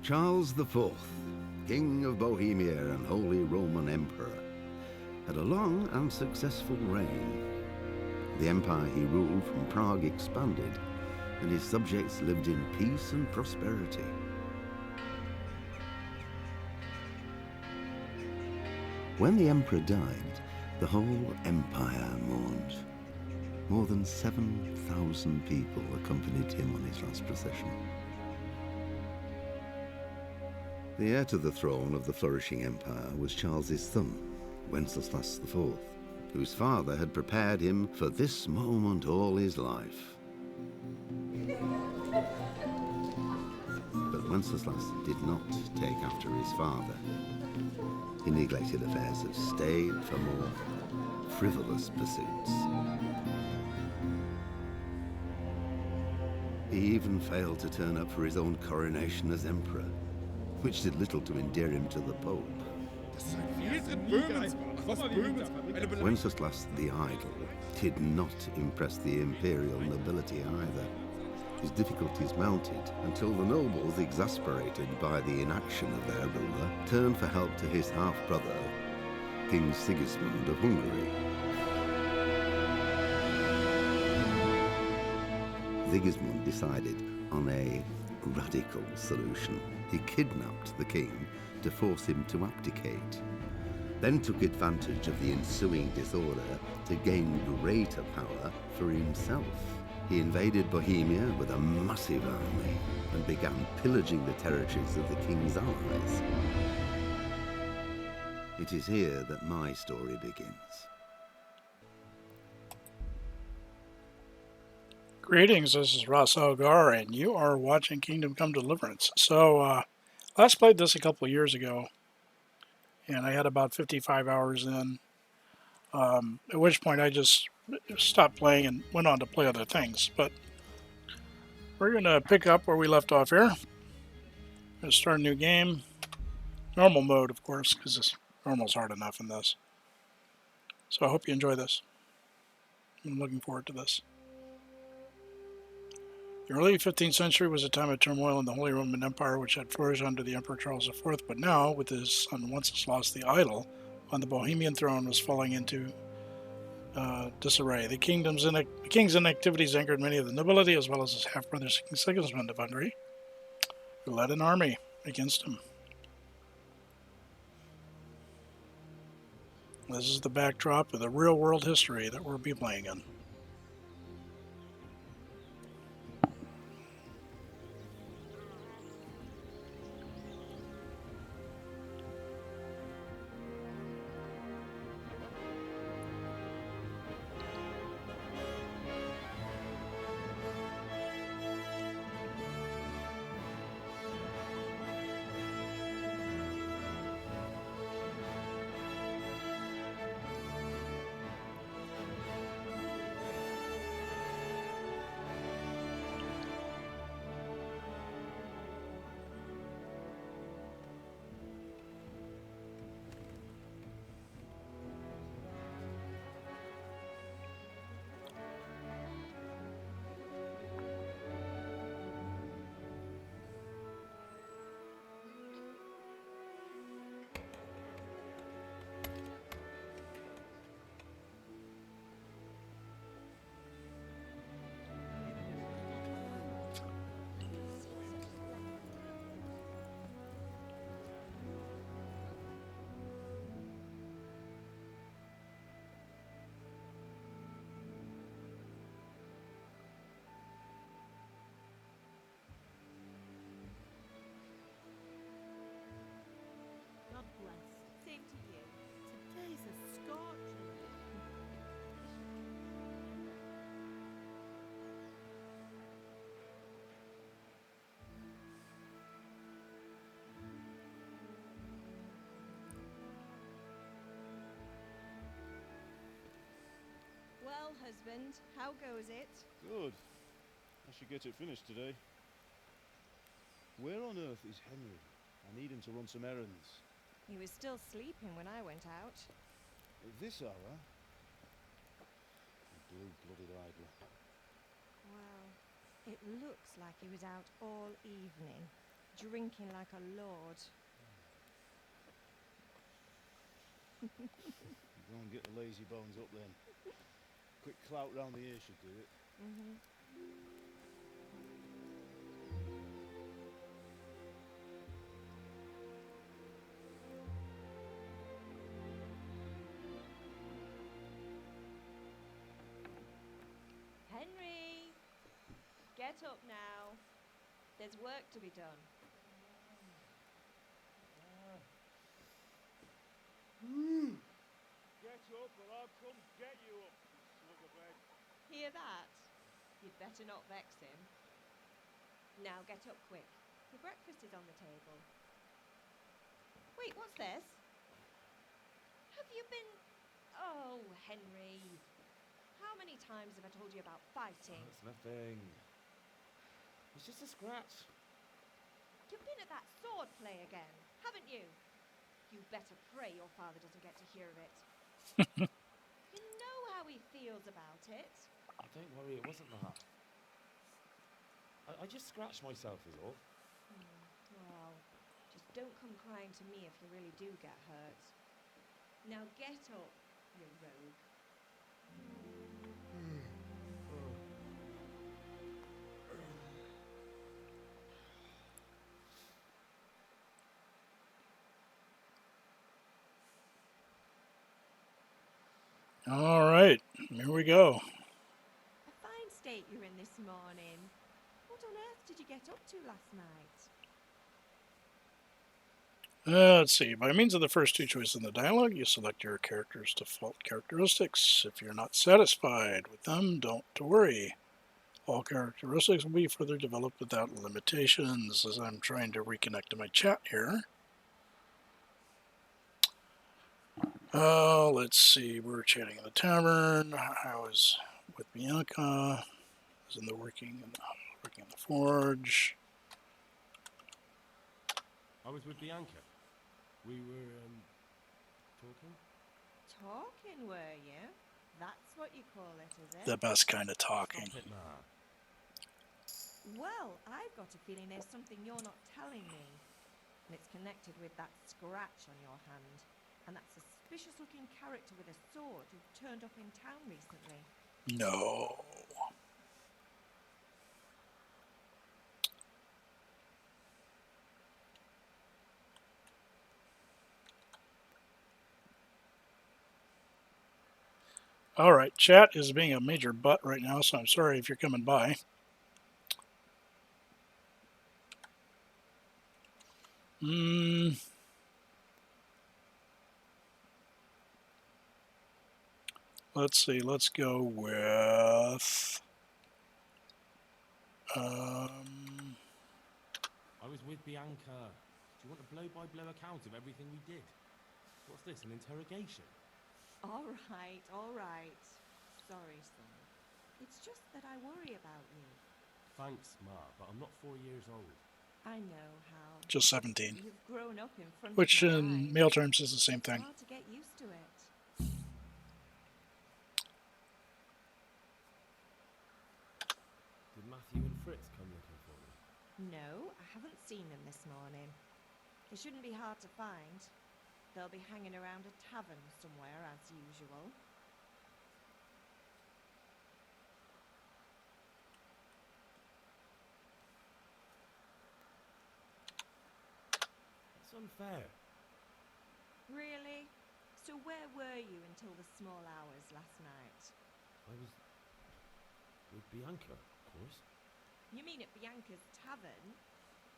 Charles IV, King of Bohemia and Holy Roman Emperor, had a long and successful reign. The empire he ruled from Prague expanded, and his subjects lived in peace and prosperity. When the emperor died, the whole empire mourned. More than 7,000 people accompanied him on his last procession. The heir to the throne of the flourishing empire was Charles's son, Wenceslas IV, whose father had prepared him for this moment all his life. But Wenceslas did not take after his father. He neglected affairs of state for more frivolous pursuits. He even failed to turn up for his own coronation as emperor, which did little to endear him to the Pope. Wenceslas the Idle did not impress the imperial nobility either. His difficulties mounted until the nobles, exasperated by the inaction of their ruler, turned for help to his half-brother, King Sigismund of Hungary. Sigismund decided on a radical solution. He kidnapped the king to force him to abdicate, then took advantage of the ensuing disorder to gain greater power for himself. He invaded Bohemia with a massive army and began pillaging the territories of the king's allies. It is here that my story begins. Greetings, this is Ross Algar, and you are watching Kingdom Come Deliverance. So, last played this a couple of years ago, and I had about 55 hours in, at which point I just stopped playing and went on to play other things. But we're going to pick up where we left off here. Going to start a new game. Normal mode, of course, because this normal's hard enough in this. So I hope you enjoy this. I'm looking forward to this. The early 15th century was a time of turmoil in the Holy Roman Empire, which had flourished under the Emperor Charles IV, but now, with his son Wenceslas the Idle on the Bohemian throne, was falling into disarray. The king's inactivities angered many of the nobility, as well as his half-brother King Sigismund of Hungary, who led an army against him. This is the backdrop of the real-world history that we'll be playing in. God bless. Same to you. Today's a scorcher. Well, husband, how goes it? Good. I should get it finished today. Where on earth is Henry? I need him to run some errands. He was still sleeping when I went out. At this hour? The blue-blooded idler. Well, it looks like he was out all evening. drinking like a lord. You go and get the lazy bones up then. Quick clout round the ear should do it. Henry! Get up now. There's work to be done. Get up or I'll come get you up, you son of a bed. Hear that? You'd better not vex him. Now get up quick. Your breakfast is on the table. Wait, what's this? Have you been... Oh, Henry. How many times have I told you about fighting? It's nothing. It's just a scratch. You've been at that sword play again, haven't you? You better pray your father doesn't get to hear of it. You know how he feels about it. Don't worry, it wasn't that. I just scratched myself is all. Well, just don't come crying to me if you really do get hurt. Now get up, you rogue. All right, here we go. A fine state you're in this morning. What on earth did you get up to last night? Let's see. By means of the first two choices in the dialogue, you select your character's default characteristics. If you're not satisfied with them, don't worry. All characteristics will be further developed without limitations, as I'm trying to reconnect to my chat here. Let's see. We're chatting in the tavern. I was with Bianca. I was in the working in the forge. I was with Bianca. We were, talking? Talking, were you? That's what you call it, is it? The best kind of talking. Stop it, Ma. Well, I've got a feeling there's something you're not telling me. And it's connected with that scratch on your hand. And that suspicious-looking character with a sword who turned up in town recently. No. All right, chat is being a major butt right now, so I'm sorry if you're coming by. Let's see, let's go with... I was with Bianca. Do you want a blow-by-blow account of everything we did? What's this, an interrogation? All right, all right. Sorry, son. It's just that I worry about you. Thanks, Ma, but I'm not 4 years old. I know how. just 17, You've grown up in front which of my in eyes. male terms is the same It's thing. hard to get used to it. Did Matthew and Fritz come looking for me? No, I haven't seen them this morning. They shouldn't be hard to find. They'll be hanging around a tavern somewhere, as usual. That's unfair. Really? So where were you until the small hours last night? I was with Bianca, of course. You mean at Bianca's tavern?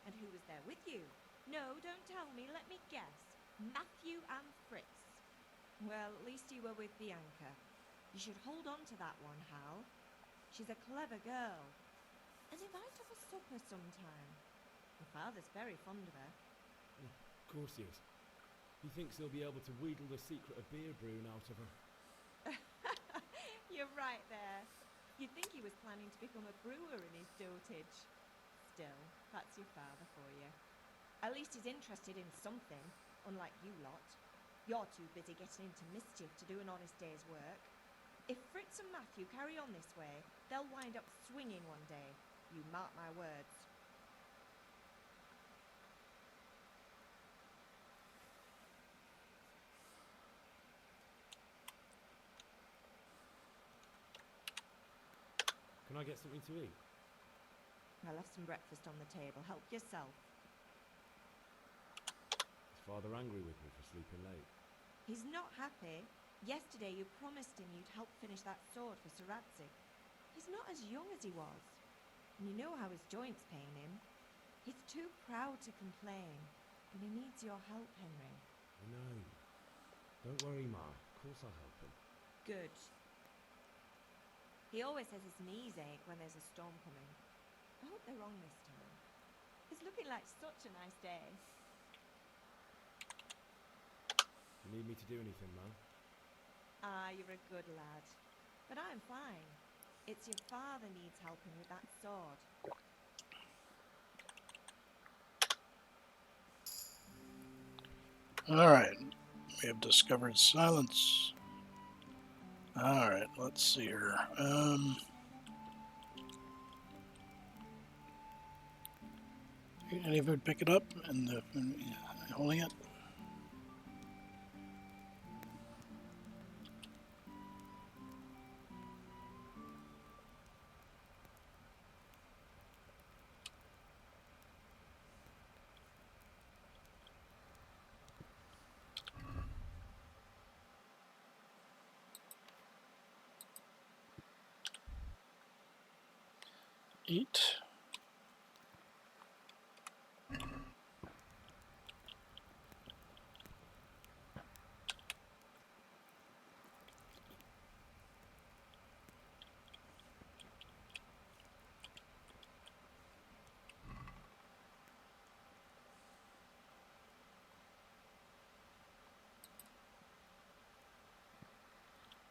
And who was there with you? No, don't tell me, let me guess. Matthew and Fritz. Well, at least you were with Bianca. You should hold on to that one, Hal. She's a clever girl. And invite her for supper sometime. Your father's very fond of her. Of course he is. He thinks he'll be able to wheedle the secret of beer brewing out of her. You're right there. You'd think he was planning to become a brewer in his dotage. Still, that's your father for you. At least he's interested in something, unlike you lot. You're too busy getting into mischief to do an honest day's work. If Fritz and Matthew carry on this way, they'll wind up swinging one day. You mark my words. Can I get something to eat? I'll have some breakfast on the table. Help yourself. Is Father angry with me for sleeping late? He's not happy. Yesterday you promised him you'd help finish that sword for Sir Radzig. He's not as young as he was. And you know how his joints pain him. He's too proud to complain. And he needs your help, Henry. I know. Don't worry, Ma. Of course I'll help him. Good. He always says his knees ache when there's a storm coming. I hope they're wrong this time. It's looking like such a nice day. You need me to do anything, Ma? Ah, you're a good lad. But I'm fine. It's your father needs helping with that sword. Alright. We have discovered silence. Alright, let's see here. Any of you pick it up and holding it? Eat.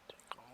Take all.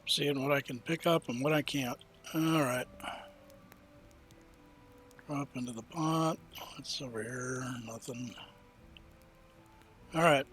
Seeing what I can pick up and what I can't. Alright. Drop into the pot. What's over here? Nothing. Alright.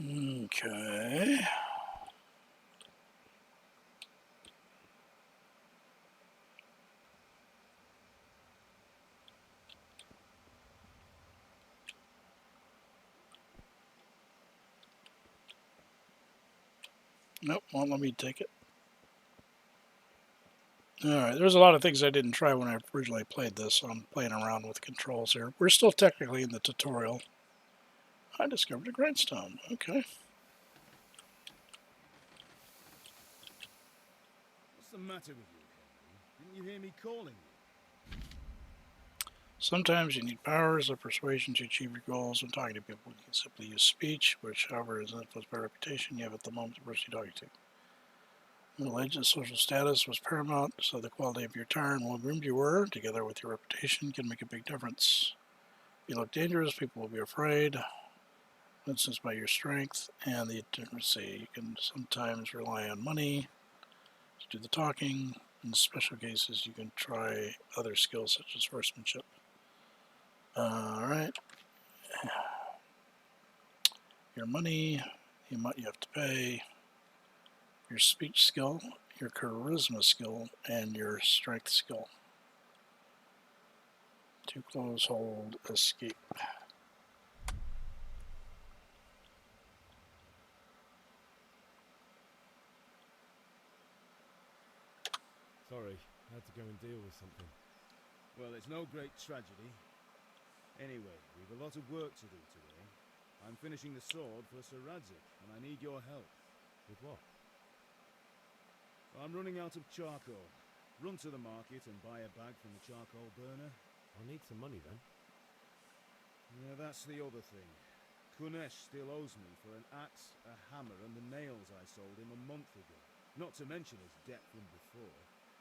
Okay. Nope, won't let me take it. Alright, there's a lot of things I didn't try when I originally played this, so I'm playing around with controls here. We're still technically in the tutorial. I discovered a grindstone. Okay. the matter with you, Henry? Didn't you hear me calling you? Sometimes you need powers of persuasion to achieve your goals. When talking to people, you can simply use speech, which, however, is influenced by reputation you have at the moment the person you're talking to. Religion, social status was paramount, so the quality of your attire and well-groomed you were, together with your reputation, can make a big difference. If you look dangerous, people will be afraid. Influenced by your strength and the intimacy, you can sometimes rely on money to do the talking. In special cases, you can try other skills such as horsemanship. Alright. Your money, the amount you have to pay, your speech skill, your charisma skill, and your strength skill. Too close, hold, escape. Sorry, I had to go and deal with something. Well, it's no great tragedy. Anyway, we've a lot of work to do today. I'm finishing the sword for Sir Radzig, and I need your help. With what? I'm running out of charcoal. Run to the market and buy a bag from the charcoal burner. I'll need some money then. Yeah, that's the other thing. Kunesh still owes me for an axe, a hammer, and the nails I sold him a month ago. Not to mention his debt from before.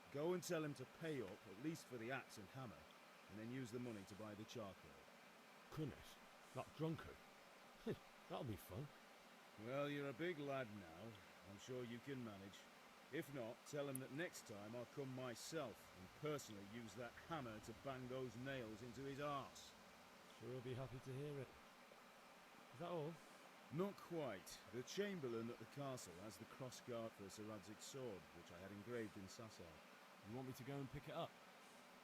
Go and tell him to pay up, at least for the axe and hammer, and then use the money to buy the charcoal. Kunesh? That drunkard? That'll be fun. Well, you're a big lad now. I'm sure you can manage. If not, tell him that next time I'll come myself and personally use that hammer to bang those nails into his arse. Sure he'll be happy to hear it. Is that all? Not quite. The Chamberlain at the castle has the crossguard for Sir Radzig's sword, which I had engraved in Sasau. You want me to go and pick it up?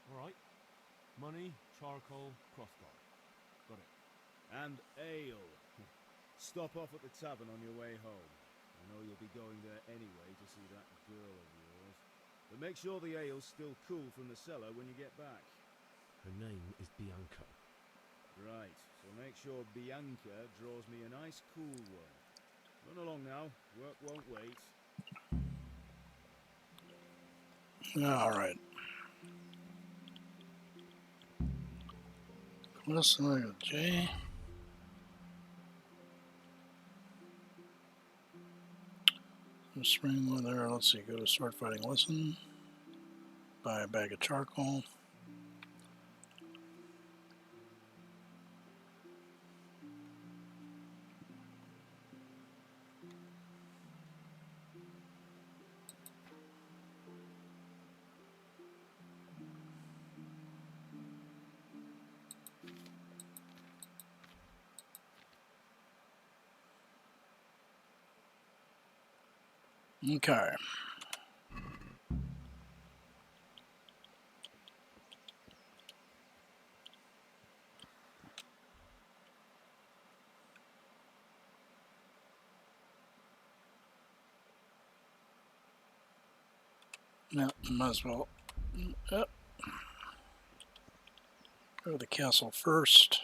Alright. Money, charcoal, crossguard. Got it. And ale. Stop off at the tavern on your way home. I know you'll be going there anyway to see that girl of yours. But make sure the ale's still cool from the cellar when you get back. Her name is Bianca. Right, so make sure Bianca draws me a nice cool one. Run along now, work won't wait. Alright. Listen, J. Spring weather, let's see, go to sword fighting lesson. Buy a bag of charcoal. Okay. Now, might as well go to the castle first.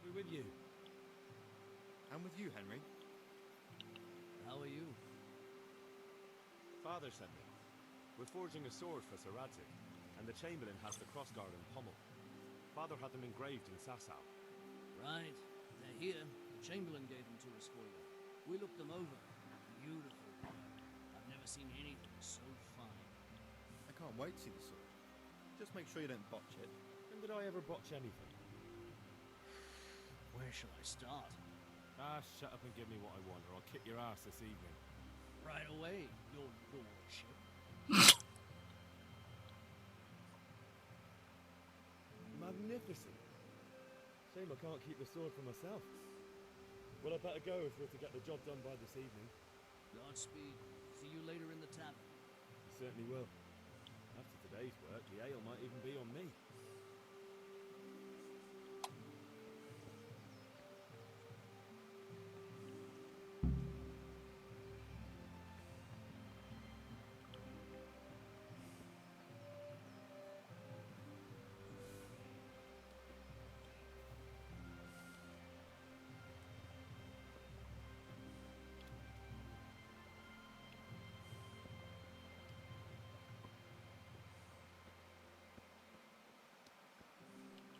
I'll be with you. I'm with you, Henry. How are you? Father sent me. We're forging a sword for Sir Radzig, and the Chamberlain has the crossguard and pommel. Father had them engraved in Sasau. Right. They're here. The Chamberlain gave them to us for you. We looked them over. Beautiful work. I've never seen anything so fine. I can't wait to see the sword. Just make sure you don't botch it. When did I ever botch anything? Where shall I start? Ah, shut up and give me what I want, or I'll kick your ass this evening. Right away, your lordship. Magnificent. Shame I can't keep the sword for myself. Well, I'd better go if we're to get the job done by this evening. Godspeed. See you later in the tavern. I certainly will. After today's work, the ale might even be on me.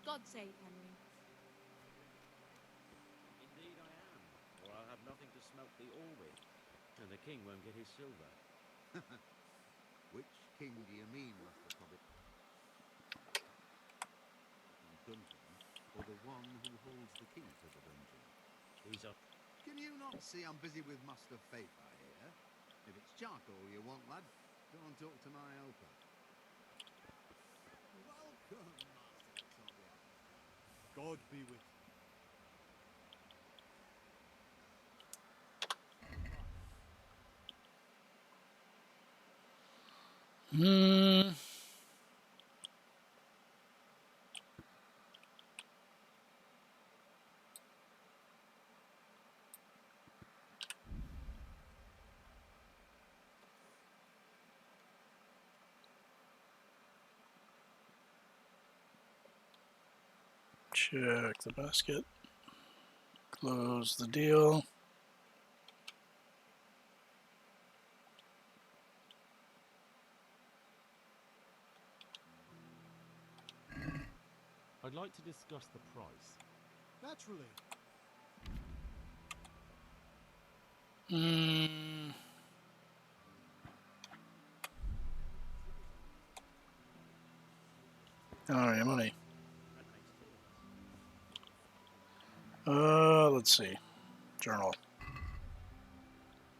God save Henry. Indeed I am, or I'll have nothing to smelt the ore with, and the king won't get his silver. Which king do you mean, Master Cobbett? The dungeon, or the one who holds the key to the dungeon? He's a... Can you not see I'm busy with Master Faithful here? If it's charcoal you want, lad, go and talk to my helper. Welcome, Master Cobbett. God be with you. Check the basket. Close the deal. I'd like to discuss the price. Naturally. Oh, yeah, money. That makes two of us. Let's see. Journal.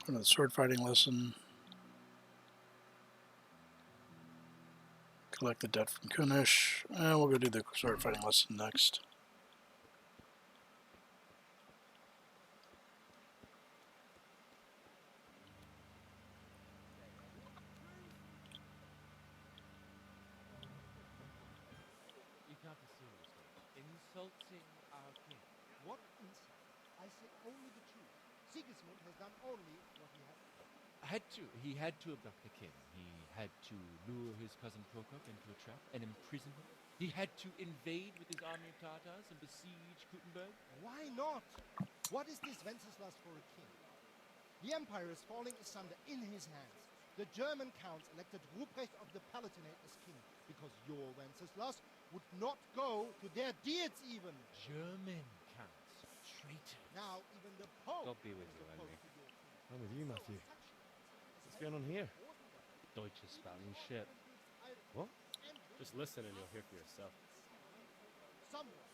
Go to the sword fighting lesson. Collect the debt from Kunish. And we'll go do the sword fighting lesson next. You can't be serious, though. Insulting our king. What insult? I say only the truth. Sigismund has done only what he had to. He had to abduct the king. He had to lure his cousin Prokop into a trap and imprison him. He had to invade with his army of Tatars and besiege Kuttenberg. Why not? What is this Wenceslas for a king? The empire is falling asunder in his hands. The German counts elected Ruprecht of the Palatinate as king because your Wenceslas would not go to their deeds even. German counts. Traitor. Now even the Pope God be with is you, opposed Henry. to your king. I'm with you, Matthew. What's going on here? Deutsche spouting shit. What? Just listen and you'll hear for yourself. Someone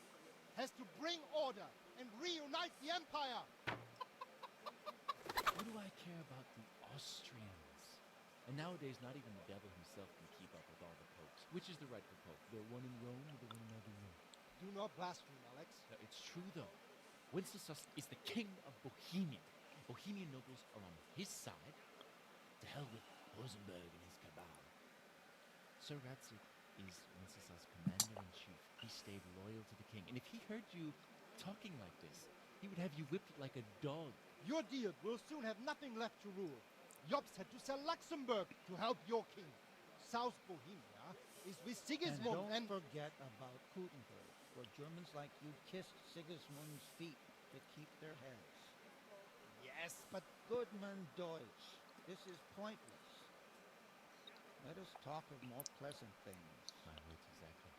has to bring order and reunite the empire. What do I care about the Austrians? And nowadays, not even the devil himself can keep up with all the popes. Which is the rightful pope? The one in Rome or the one in Avignon? Do not blaspheme, Alex. No, it's true, though. Wenceslas is the king of Bohemia. Bohemian nobles are on his side. To hell with Rosenberg and his cabal. Sir Ratzik is Wenceslas' commander-in-chief. He stayed loyal to the king. And if he heard you talking like this, he would have you whipped like a dog. Your deal will soon have nothing left to rule. Jobst had to sell Luxembourg to help your king. South Bohemia is with Sigismund And don't forget about Kuttenberg, where Germans like you kissed Sigismund's feet to keep their heads. Yes, but Goodman Deutsch, this is pointless. Let us talk of more pleasant things. My words exactly.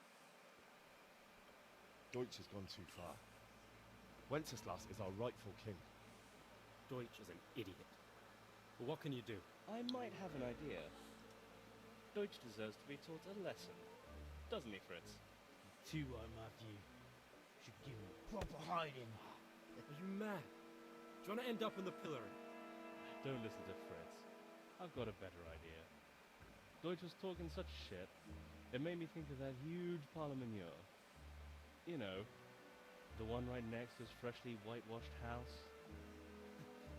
Deutsch has gone too far. Wenceslas is our rightful king. Deutsch is an idiot. But what can you do? I might have an idea. Deutsch deserves to be taught a lesson. Doesn't he, Fritz? Too, Matthew. Should give him a proper hiding. Are you mad? Do you want to end up in the pillory? Don't listen to Fritz. I've got a better idea. Deutsch was talking such shit, it made me think of that huge parliament. You know, the one right next to his freshly whitewashed house.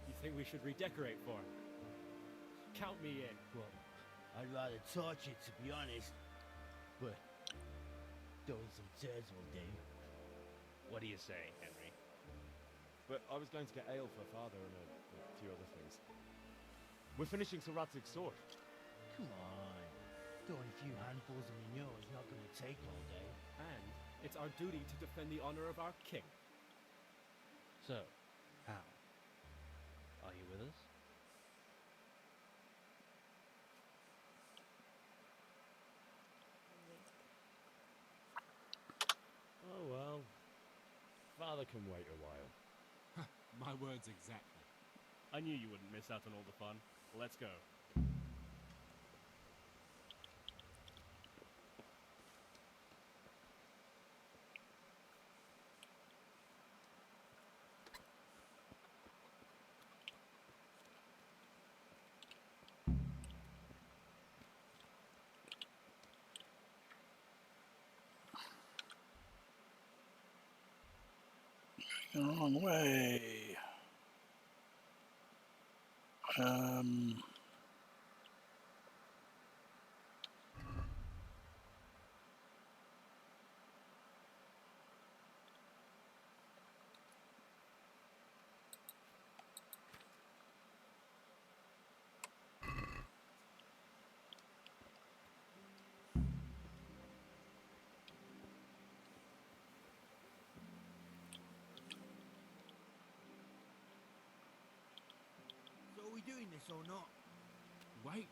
You think we should redecorate for him? Count me in. Well, I'd rather torch it, to be honest. But throwing some turds will do. What are you saying, Henry? But I was going to get ale for father and a few other things. We're finishing Sir Radzig's sword. Come on. Throwing a few handfuls of manure is not going to take all day. And it's our duty to defend the honor of our king. So, how? Are you with us? Oh well. Father can wait a while. My words exactly. I knew you wouldn't miss out on all the fun. Let's go. The wrong way. So are we doing this or not? Wait.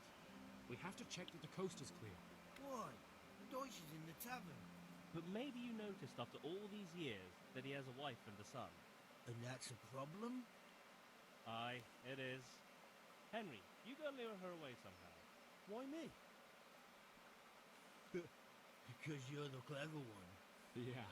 We have to check that the coast is clear. Why? Deutsch is in the tavern. But maybe you noticed after all these years that he has a wife and a son. And that's a problem? Aye, it is. Henry, you go lure her away somehow. Why me? Because you're the clever one. Yeah.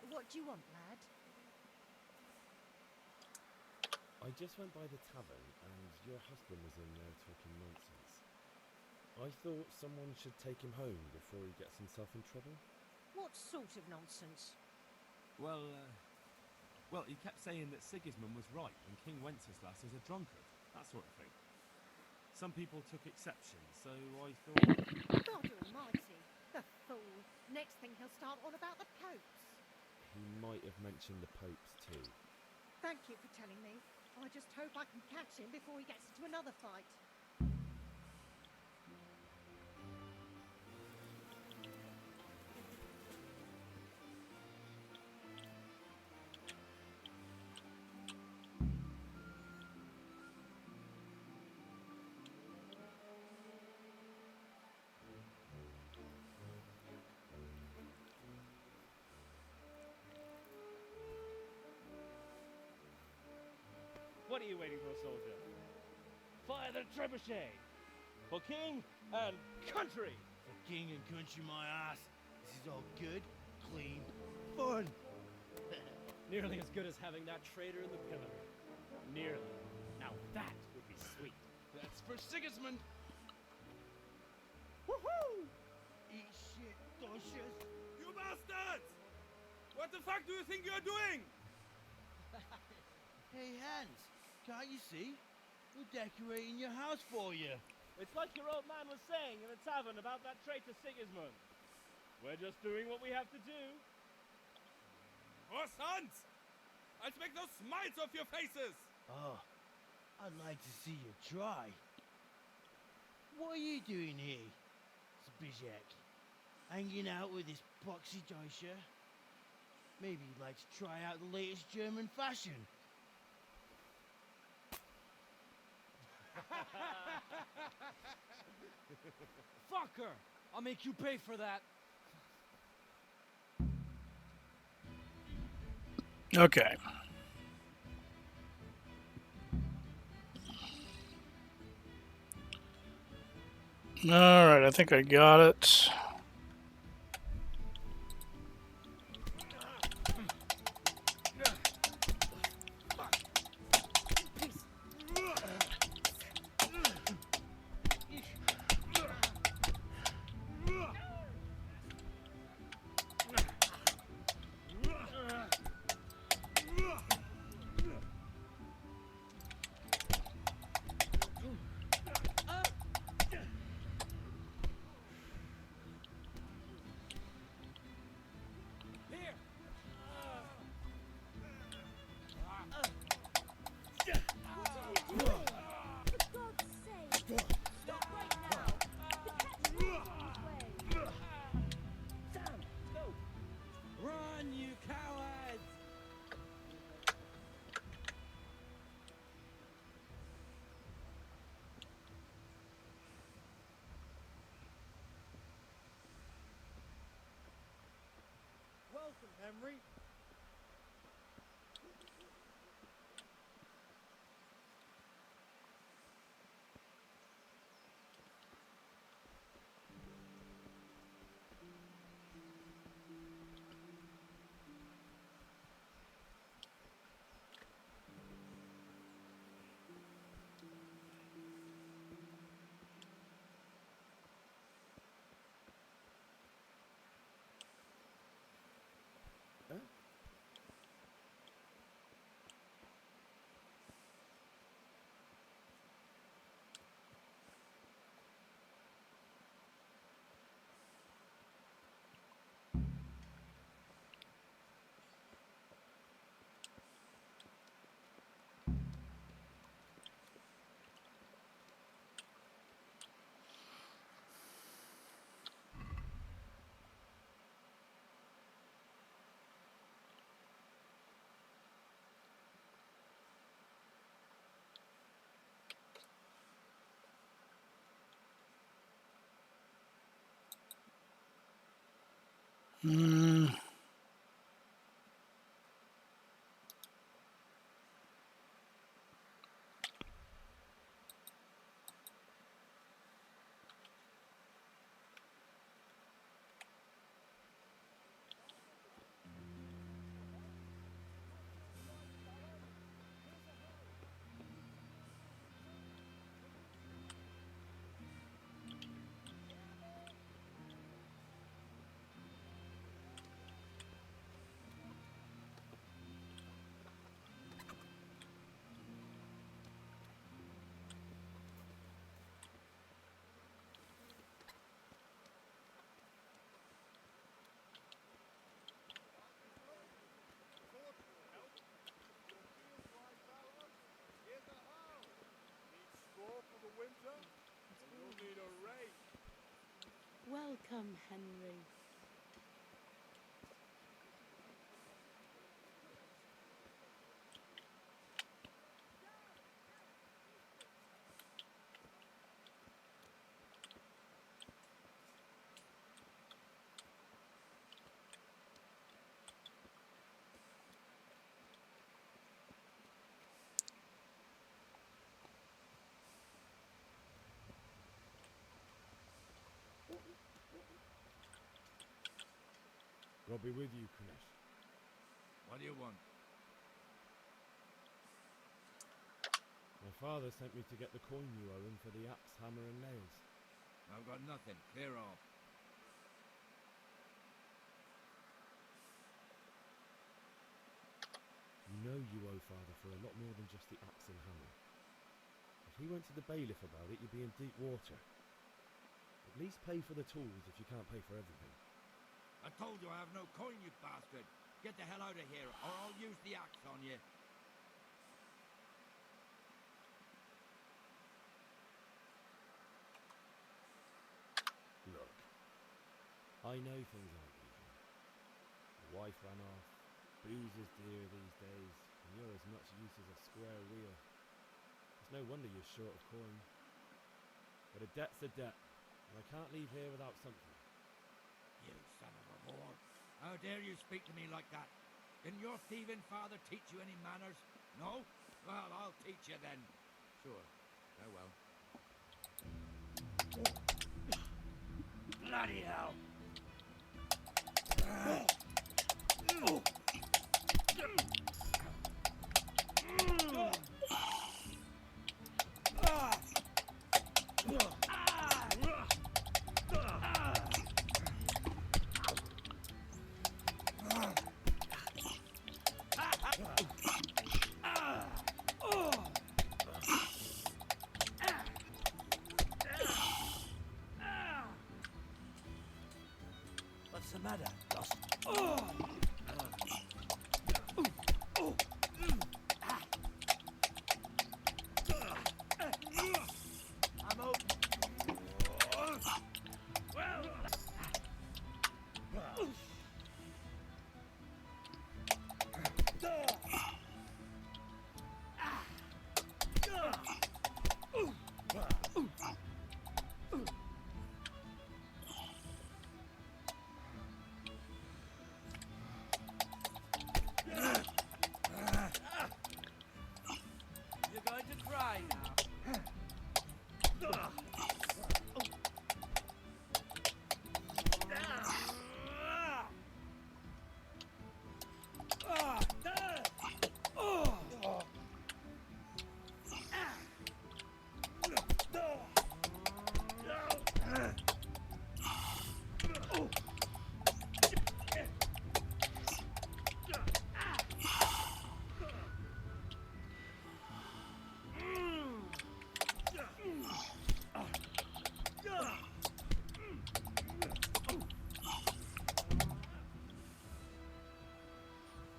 What do you want, lad? I just went by the tavern and your husband was in there talking nonsense. I thought someone should take him home before he gets himself in trouble. What sort of nonsense? Well, he kept saying that Sigismund was right and King Wenceslas is a drunkard. That sort of thing. Some people took exception, so I thought... God almighty, the fool. Next thing he'll start on about the popes. He might have mentioned the popes too. Thank you for telling me. I just hope I can catch him before he gets into another fight. What are you waiting for, soldier? Fire the trebuchet! For king and country! For king and country, my ass. This is all good, clean, fun. Nearly as good as having that traitor in the pillory. Nearly. Now that would be sweet. That's for Sigismund! Woohoo! Eat shit, Docious. You bastards! What the fuck do you think you're doing? Hey, Hans, can't you see? We're decorating your house for you. It's like your old man was saying in the tavern about that traitor Sigismund. We're just doing what we have to do. Oh, sons! I'll make those smiles off your faces! Oh, I'd like to see you try. What are you doing here, Zbigniew? Hanging out with this poxy Deutscher? Maybe you'd like to try out the latest German fashion. Fucker! I'll make you pay for that. Okay. Alright, I think I got it. Run, you cowards! Welcome, Henry. Hmm. Welcome, Henry. I'll be with you, Kunesh. What do you want? My father sent me to get the coin you owe him for the axe, hammer, and nails. I've got nothing. Clear off. You know you owe father for a lot more than just the axe and hammer. If he went to the bailiff about it, you'd be in deep water. At least pay for the tools if you can't pay for everything. I told you I have no coin, you bastard. Get the hell out of here, or I'll use the axe on you. Look, I know things aren't easy. The wife ran off, booze is dear these days, and you're as much use as a square wheel. It's no wonder you're short of coin. But a debt's a debt, and I can't leave here without something. You son of a whore. How dare you speak to me like that? Didn't your thieving father teach you any manners? No? Well, I'll teach you then. Sure. Farewell. Bloody hell! What's the matter, Dawson? I'm open. Well. You're going to cry now.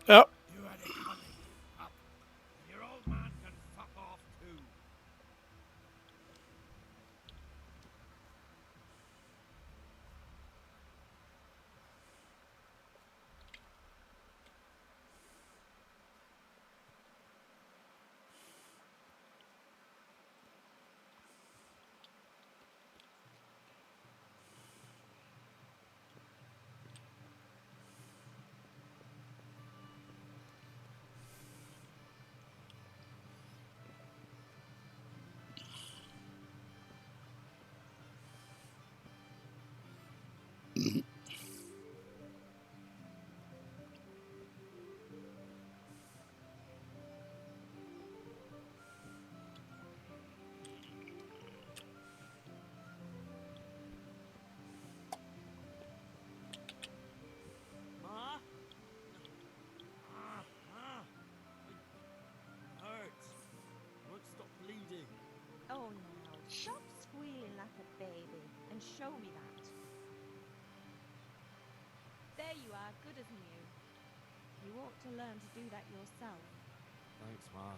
Yep. You had it coming, pup. Your old man can fuck off too. Ma? Ma? It hurts. I won't stop bleeding. Oh, now, stop squealing like a baby and show me that. There you are, good as new. You ought to learn to do that yourself. Thanks, Ma.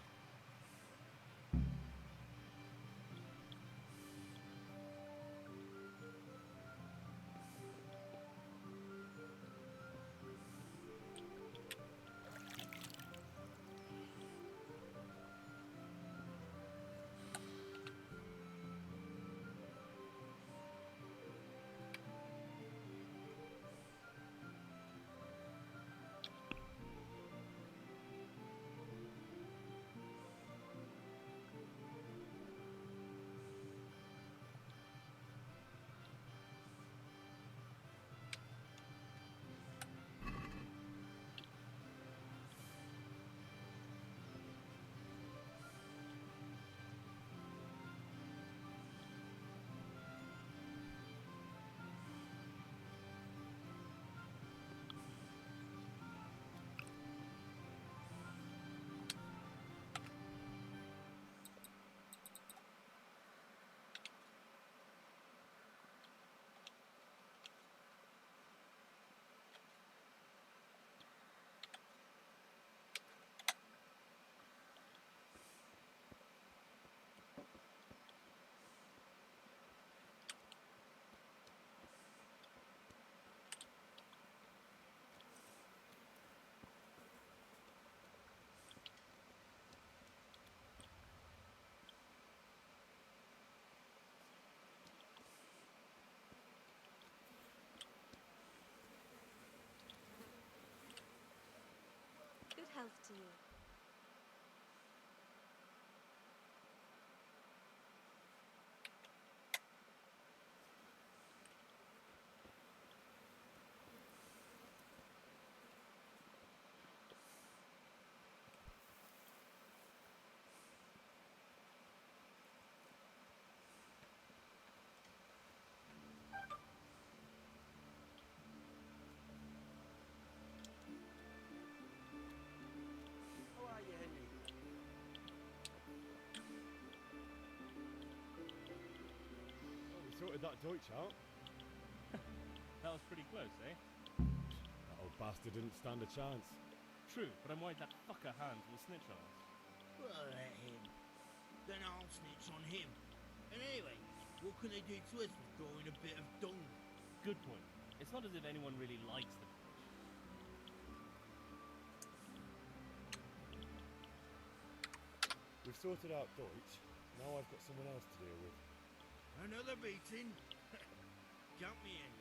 Good health to you. sorted that Deutsch out. That was pretty close, eh? That old bastard didn't stand a chance. True, but I'm worried that fucker Hans will snitch on us. Well, let him. Then I'll snitch on him. And anyway, what can they do to us for throwing a bit of dung? Good point. It's not as if anyone really likes the village. We've sorted out Deutsch. Now I've got someone else to deal with. Another meeting? Count me in.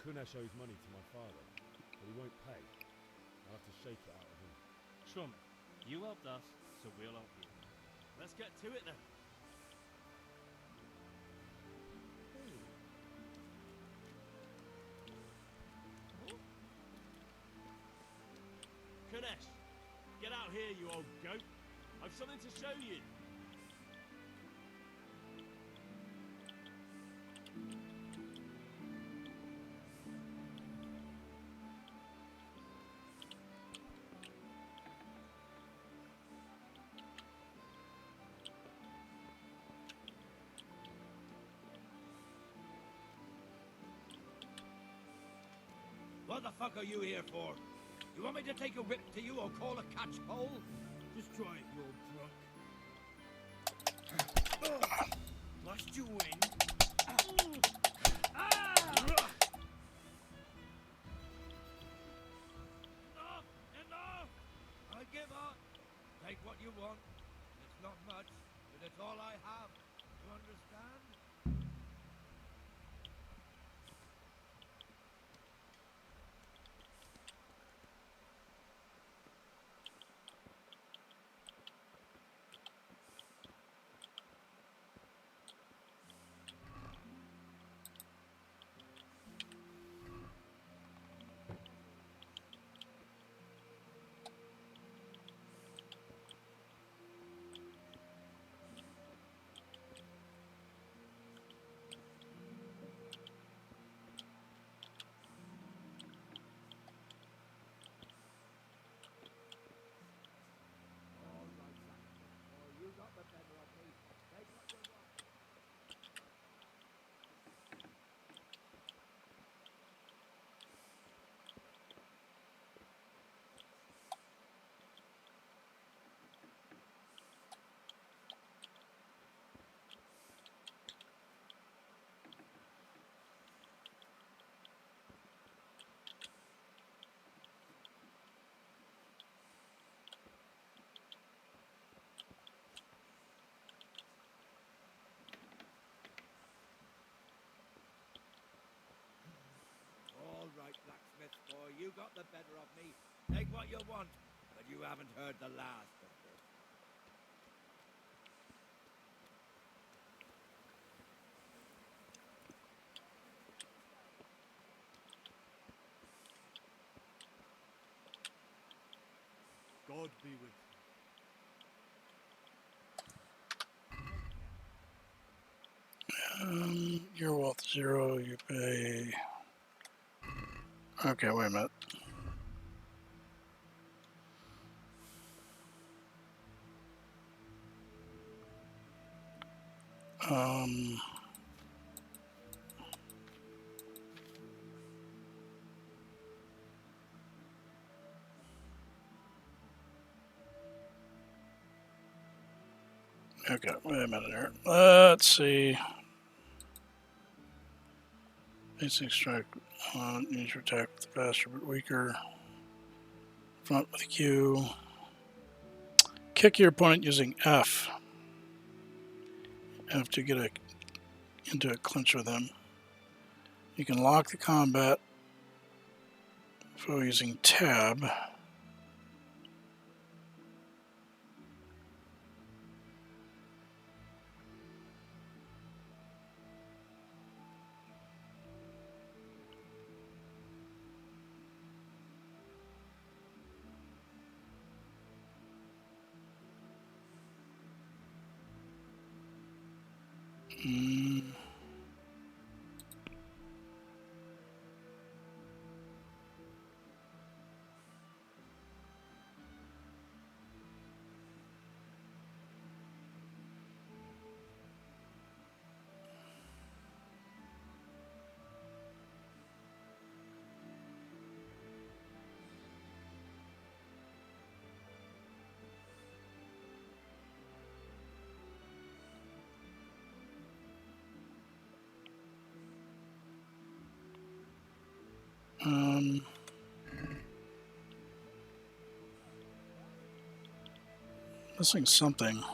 Kunesh owes money to my father, but he won't pay. I'll have to shake it out of him. Sure, mate. You helped us, so we'll help you. Let's get to it then. Kadesh, get out here, you old goat. I've something to show you. What the fuck are you here for? You want me to take a rip to you or call a catch pole? Just try it, you old drunk. Last you win. Enough! I give up. Take what you want. It's not much, but it's all I have. You understand? All right, blacksmith boy, you got the better of me. Take what you want, but you haven't heard the last of this. God be with you. Your wealth 0, you pay. Okay, wait a minute. Um, okay, wait a minute here. Let's see. Basic strike. Use your attack with the faster but weaker. Front with Q. Kick your opponent using F. F to get into a clinch with them. You can lock the combat foe using tab. Missing something.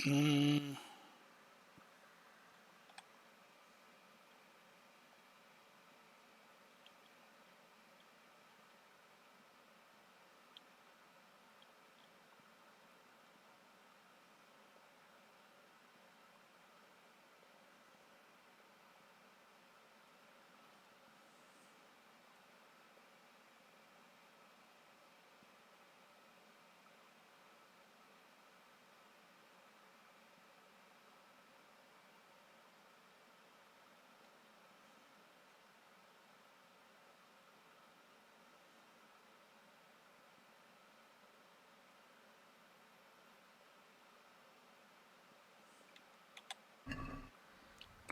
Mm.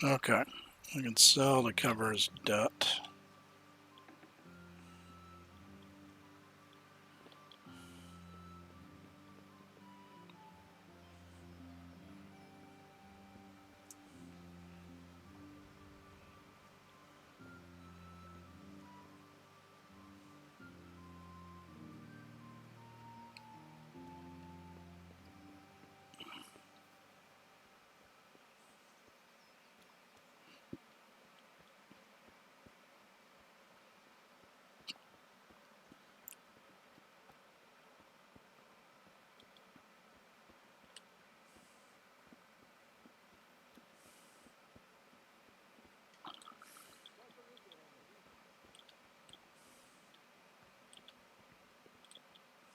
Okay, we can sell to cover his debt.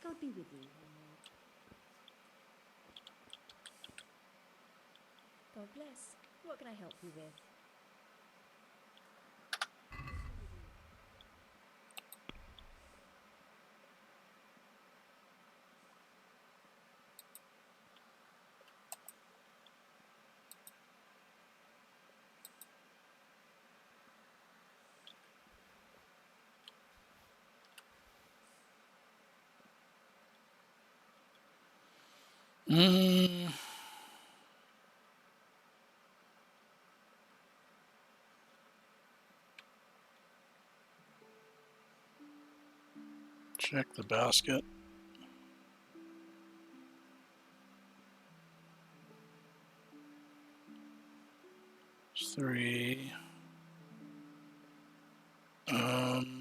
God be with you, Henry. God bless. What can I help you with? Mm. Check the basket. 3. Hmm.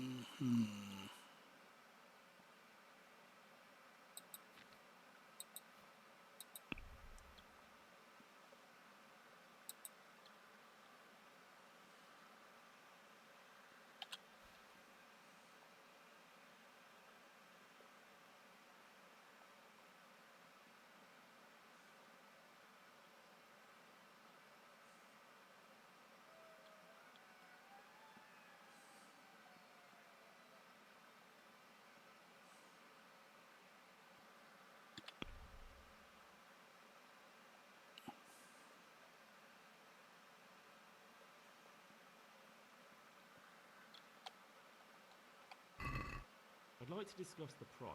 I'd like to discuss the price.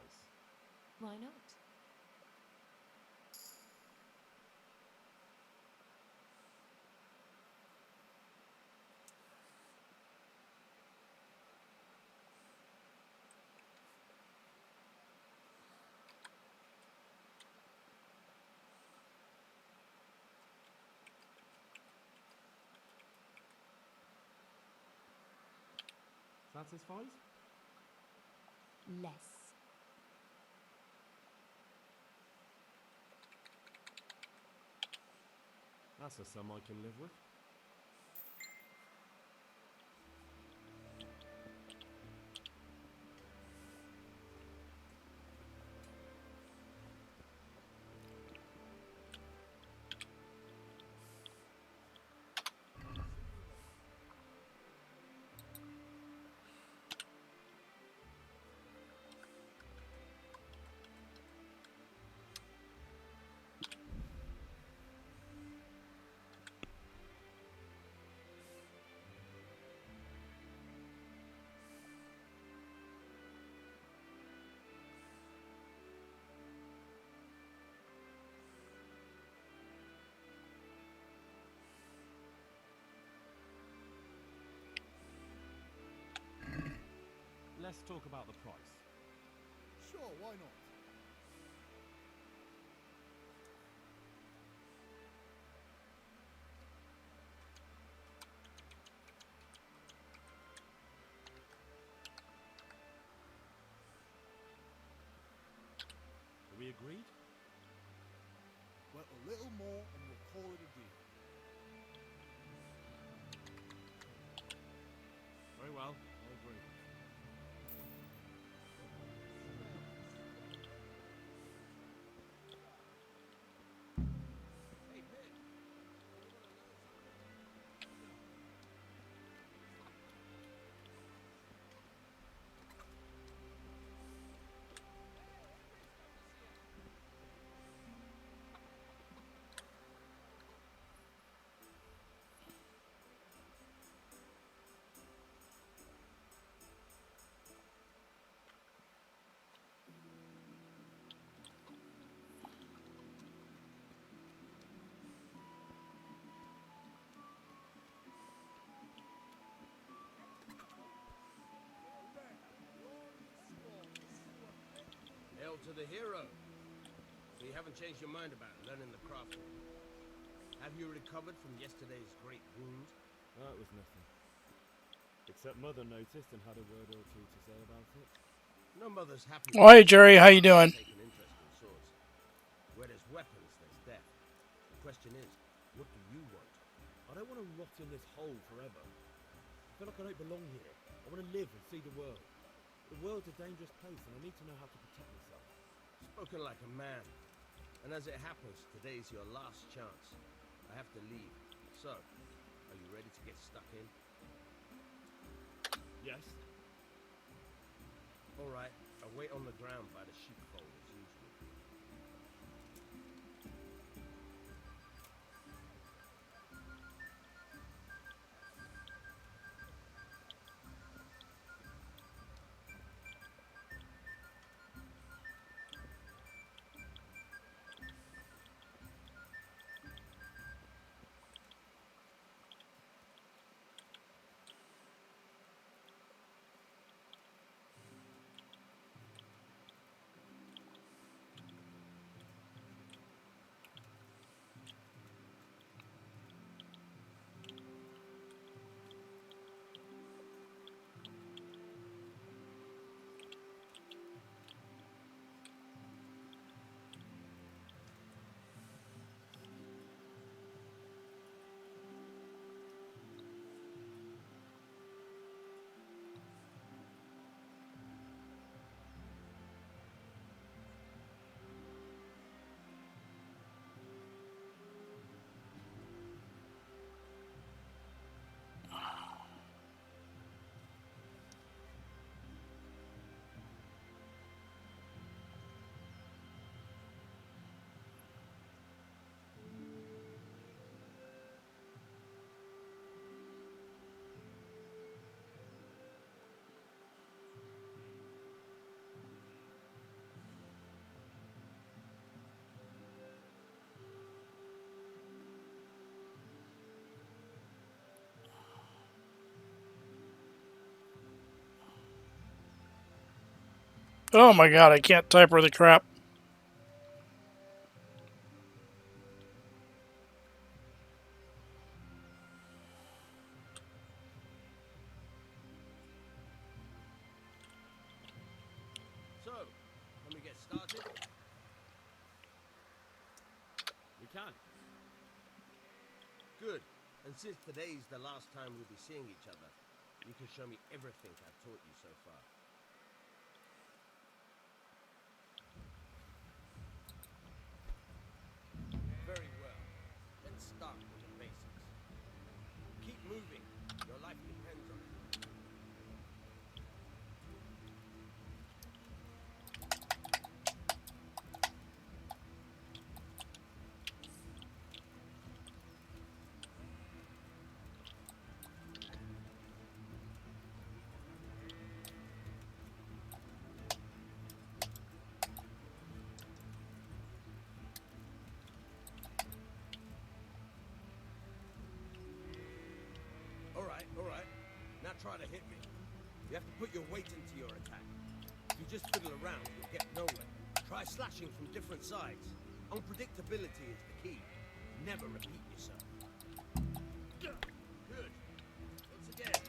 Why not? Satisfied? Less. That's a sum I can live with. Let's talk about the price. Sure, why not? Are we agreed? Well, a little more and we'll call it a deal. Very well, I agree. Hey, Pip. Hail to the hero. So you haven't changed your mind about learning the craft. Have you recovered from yesterday's great wound? That was nothing. Except Mother noticed and had a word or two to say about it. No mother's happy. Oh, hey, Jerry, how you doing? Take an interest in swords. Where there's weapons, there's death. The question is, what do you want? I don't want to rot in this hole forever. I feel like I don't belong here. I want to live and see the world. The world's a dangerous place and I need to know how to protect myself. Spoken like a man. And as it happens, today's your last chance. I have to leave. So, are you ready to get stuck in? Yes. All right, I'll wait on the ground by the sheepfold as usual. Oh my god, I can't type worth a crap. So, can we get started? We can. Good. And since today's the last time we'll be seeing each other, you can show me everything I've taught you so far. Very well. Let's start with the basics. Keep moving. Your life depends on it. All right. Now try to hit me. You have to put your weight into your attack. If you just fiddle around, you'll get nowhere. Try slashing from different sides. Unpredictability is the key. Never repeat yourself. Good. Once again.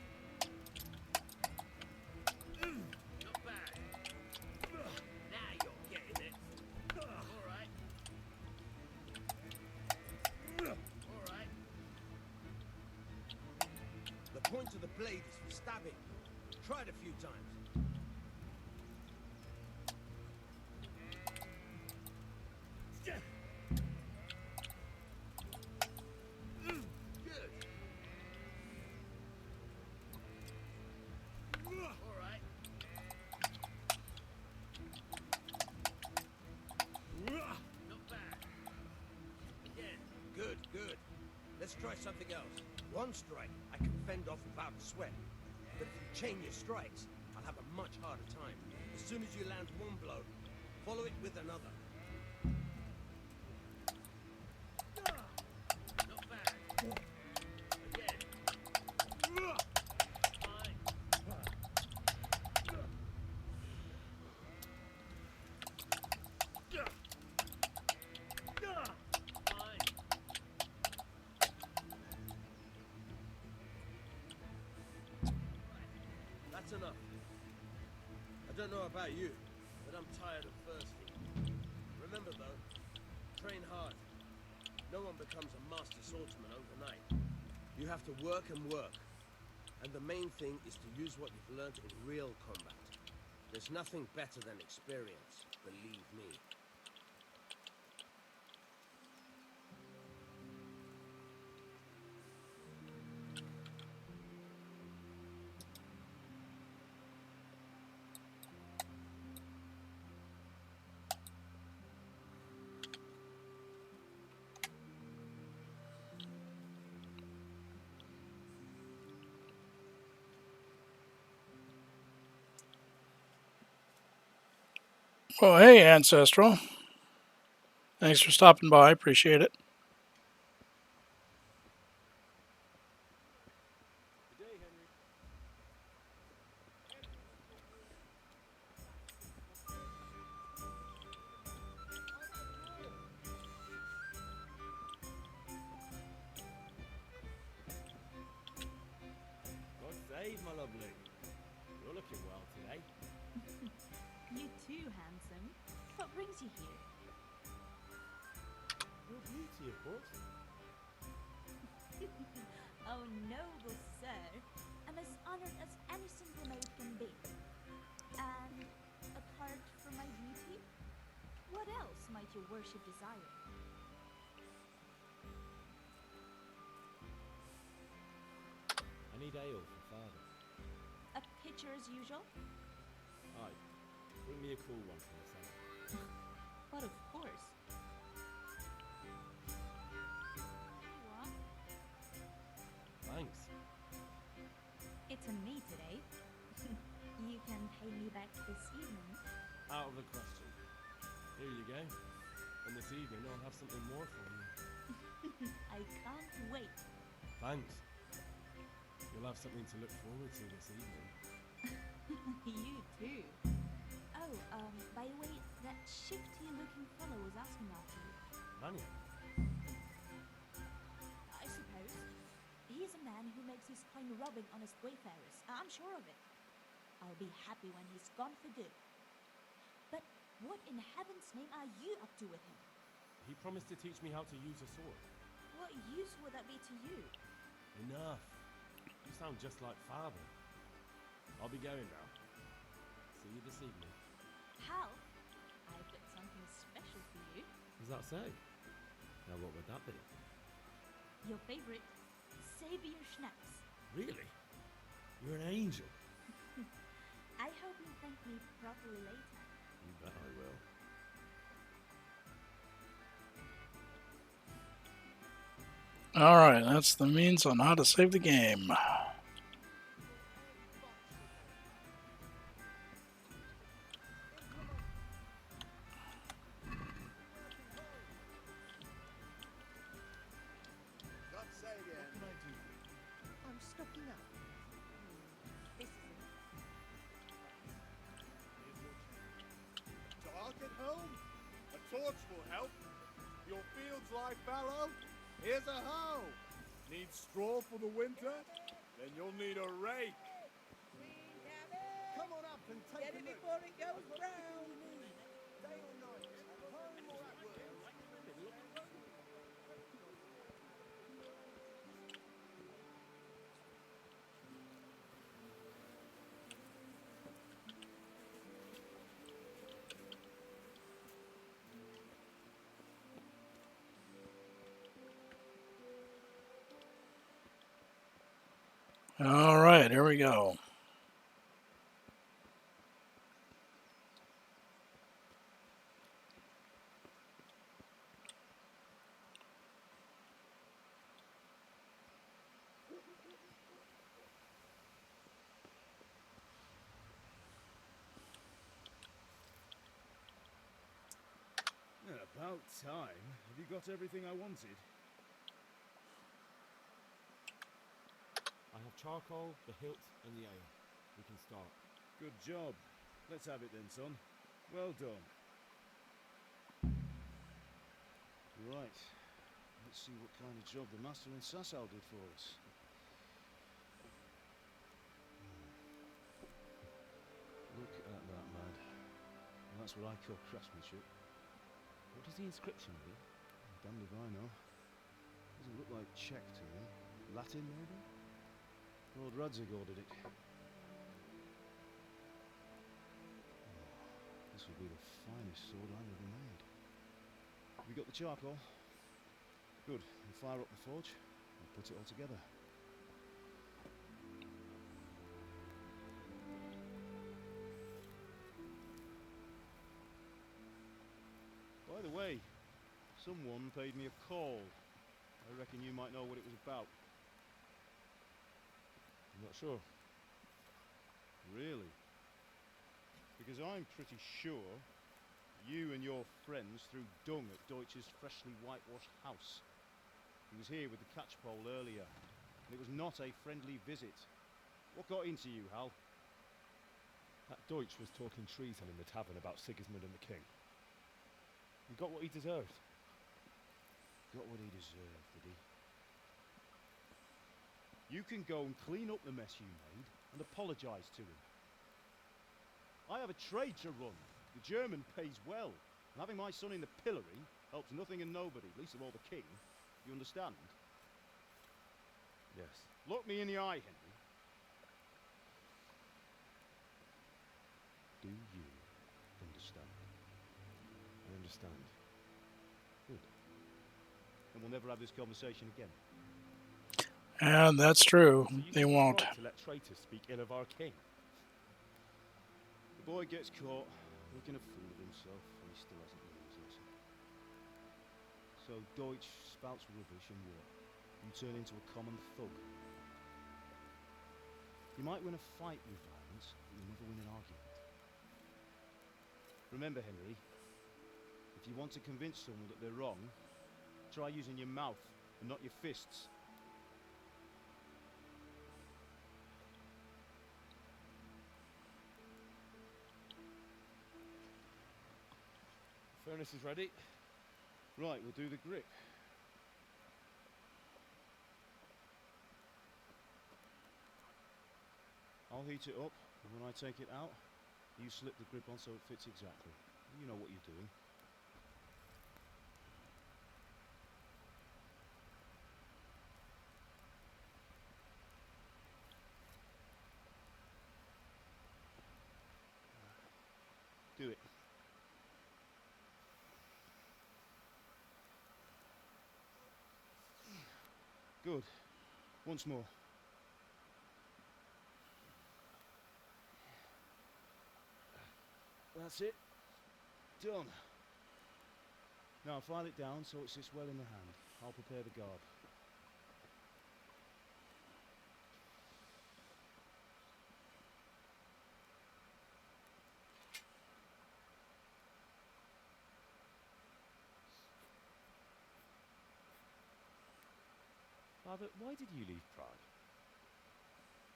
Not bad. Now you're getting it. All right. All right. The point of the blade is for stabbing. Try it a few times. Good. All right. Not bad. Again. Good. Let's try something else. One strike, I can fend off without a sweat. But if you chain your strikes, I'll have a much harder time. As soon as you land one blow, follow it with another. Not bad. Again. Fine. Fine. That's enough. I don't know about you, but I'm tired of thirsty. Remember though, train hard. No one becomes a master swordsman overnight. You have to work and work. And the main thing is to use what you've learned in real combat. There's nothing better than experience, believe me. Well, hey, Ancestral. Thanks for stopping by. Appreciate it. Good day, Henry. God save, my lovely. You're looking well today. You too, handsome. What brings you here? Your beauty, of course. Oh, noble sir. I'm as honored as any simple maid can be. And apart from my beauty, what else might your worship desire? I need ale for father. A pitcher as usual? Aye. Bring me a cool one from the cellar. But of course. What? Thanks. It's on me today. You can pay me back this evening. Out of the question. Here you go. And this evening I'll have something more for you. I can't wait. Thanks. You'll have something to look forward to this evening. You too. Oh, by the way, that shifty-looking fellow was asking after you. Vanya? I suppose. He's a man who makes his coin robbing honest wayfarers. I'm sure of it. I'll be happy when he's gone for good. But what in heaven's name are you up to with him? He promised to teach me how to use a sword. What use would that be to you? Enough. You sound just like father. I'll be going now. See you this evening. Hal, I've got something special for you. Does that say? Now what would that be? Your favorite, Savior Schnapps. Really? You're an angel. I hope you'll thank me properly later. You bet I will. Alright, that's the means on how to save the game. I'm stocking up. This is it. Dark at home? A torch will help. Your fields lie fallow? Here's a hoe. Need straw for the winter? Then you'll need a rake. Come on up and take a look. before it goes brown. Day or night, at home or at work. Alright, here we go. About time. Have you got everything I wanted? I have charcoal, the hilt, and the ale. We can start. Good job. Let's have it then, son. Well done. Right. Let's see what kind of job the master in Sasau did for us. Look at that, lad. Well, that's what I call craftsmanship. What does the inscription mean? Damned if I know. Doesn't look like Czech to me. Latin, maybe? Lord Radzig ordered it. Oh, this will be the finest sword I've ever made. Have you got the charcoal? Good. We'll fire up the forge and put it all together. By the way, someone paid me a call. I reckon you might know what it was about. I'm not sure. Really? Because I'm pretty sure you and your friends threw dung at Deutsch's freshly whitewashed house. He was here with the catchpole earlier, and it was not a friendly visit. What got into you, Hal? That Deutsch was talking treason in the tavern about Sigismund and the king. He got what he deserved. Got what he deserved, did he? You can go and clean up the mess you made and apologise to him. I have a trade to run. The German pays well. And having my son in the pillory helps nothing and nobody, least of all the king. You understand? Yes. Look me in the eye, Henry. Do you understand? I understand. Good. And we'll never have this conversation again. And that's true. So you They think it's won't. right to let traitors speak ill of our king? The boy gets caught making a fool of himself, and he still hasn't learned his lesson. So Deutsch spouts rubbish, and what? You turn into a common thug. You might win a fight with violence, but you'll never win an argument. Remember, Henry, if you want to convince someone that they're wrong, try using your mouth and not your fists. Furnace is ready. Right, we'll do the grip. I'll heat it up, and when I take it out, you slip the grip on so it fits exactly. You know what you're doing. Do it. Good. Once more. That's it. Done. Now file it down so it sits well in the hand. I'll prepare the garb. Father, why did you leave Prague?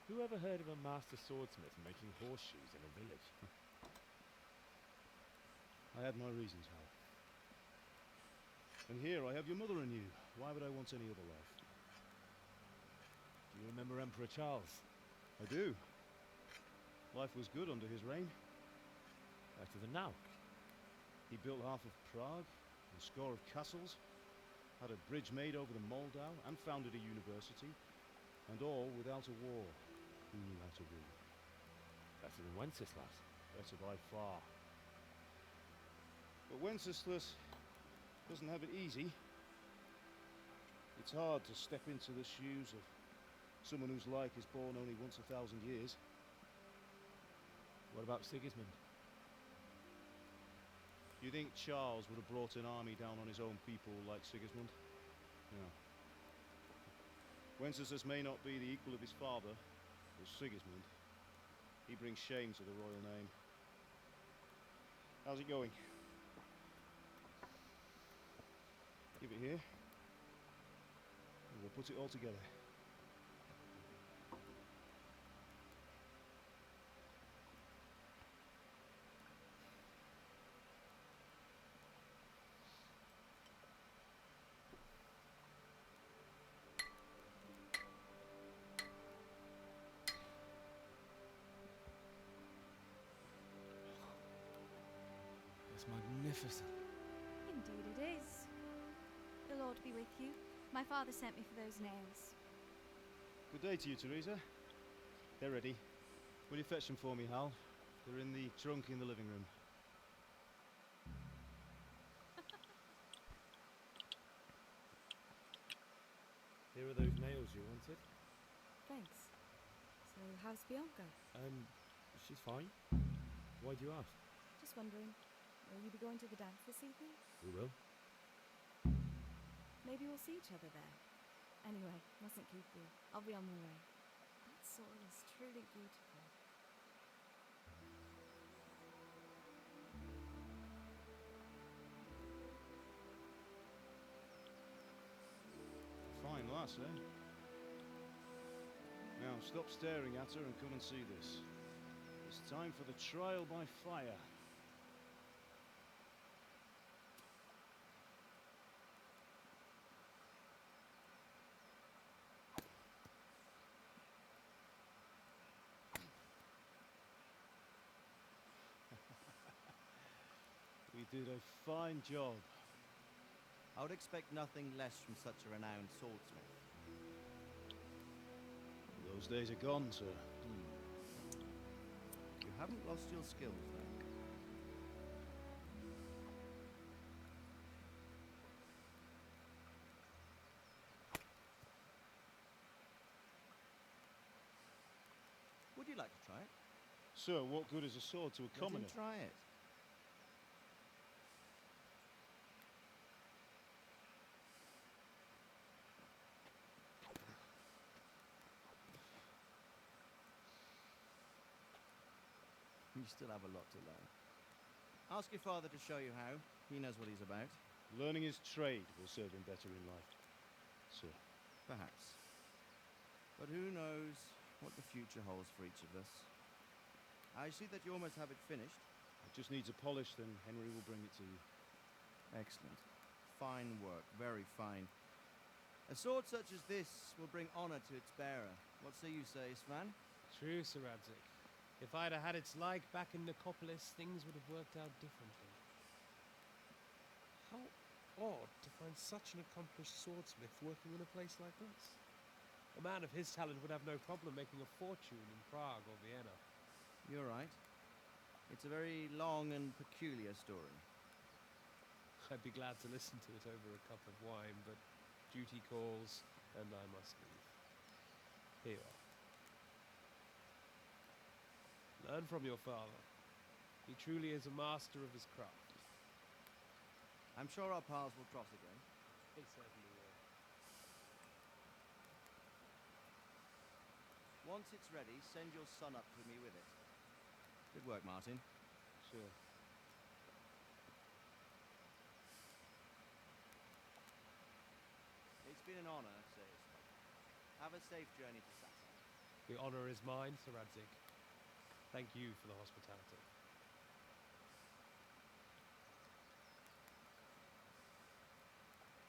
Who ever heard of a master swordsmith making horseshoes in a village? I had my reasons, Hal. And here I have your mother and you. Why would I want any other life? Do you remember Emperor Charles? I do. Life was good under his reign. Better than now. He built half of Prague, a score of castles, had a bridge made over the Moldau, and founded a university, and all without a war. Who knew how to rule? Better than Wenceslas. Better by far. But Wenceslas doesn't have it easy. It's hard to step into the shoes of someone whose like is born only once 1,000 years. What about Sigismund? You think Charles would have brought an army down on his own people like Sigismund? No. Wenceslas may not be the equal of his father, but Sigismund, he brings shame to the royal name. How's it going? Give it here, and we'll put it all together. It's magnificent. Indeed it is. The Lord be with you. My father sent me for those nails. Good day to you, Teresa. They're ready. Will you fetch them for me, Hal? They're in the trunk in the living room. Here are those nails you wanted. Thanks. So, how's Bianca? She's fine. Why do you ask? Just wondering, will you be going to the dance this evening? We will. Maybe we'll see each other there. Anyway, mustn't keep you. I'll be on my way. That sword is truly beautiful. Fine lass, eh? Now stop staring at her and come and see this. It's time for the trial by fire. We did a fine job. I would expect nothing less from such a renowned swordsmith. Those days are gone, sir. You haven't lost your skills, then. Would you like to try it? Sir, what good is a sword to a Let commoner? him try it. You still have a lot to learn. Ask your father to show you how. He knows what he's about. Learning his trade will serve him better in life, sir. Perhaps. But who knows what the future holds for each of us. I see that you almost have it finished. It just needs a polish, then Henry will bring it to you. Excellent. Fine work, very fine. A sword such as this will bring honor to its bearer. What say you, Svan? True, Sir Radzik. If I'd have had its like back in Nicopolis, things would have worked out differently. How odd to find such an accomplished swordsmith working in a place like this. A man of his talent would have no problem making a fortune in Prague or Vienna. You're right. It's a very long and peculiar story. I'd be glad to listen to it over a cup of wine, but duty calls, and I must leave. Here you are. Learn from your father. He truly is a master of his craft. I'm sure our paths will cross again. They certainly will. Once it's ready, send your son up to me with it. Good work, Martin. Sure. It's been an honor, Sir. Have a safe journey to Sassan. The honor is mine, Sir Radzik. Thank you for the hospitality.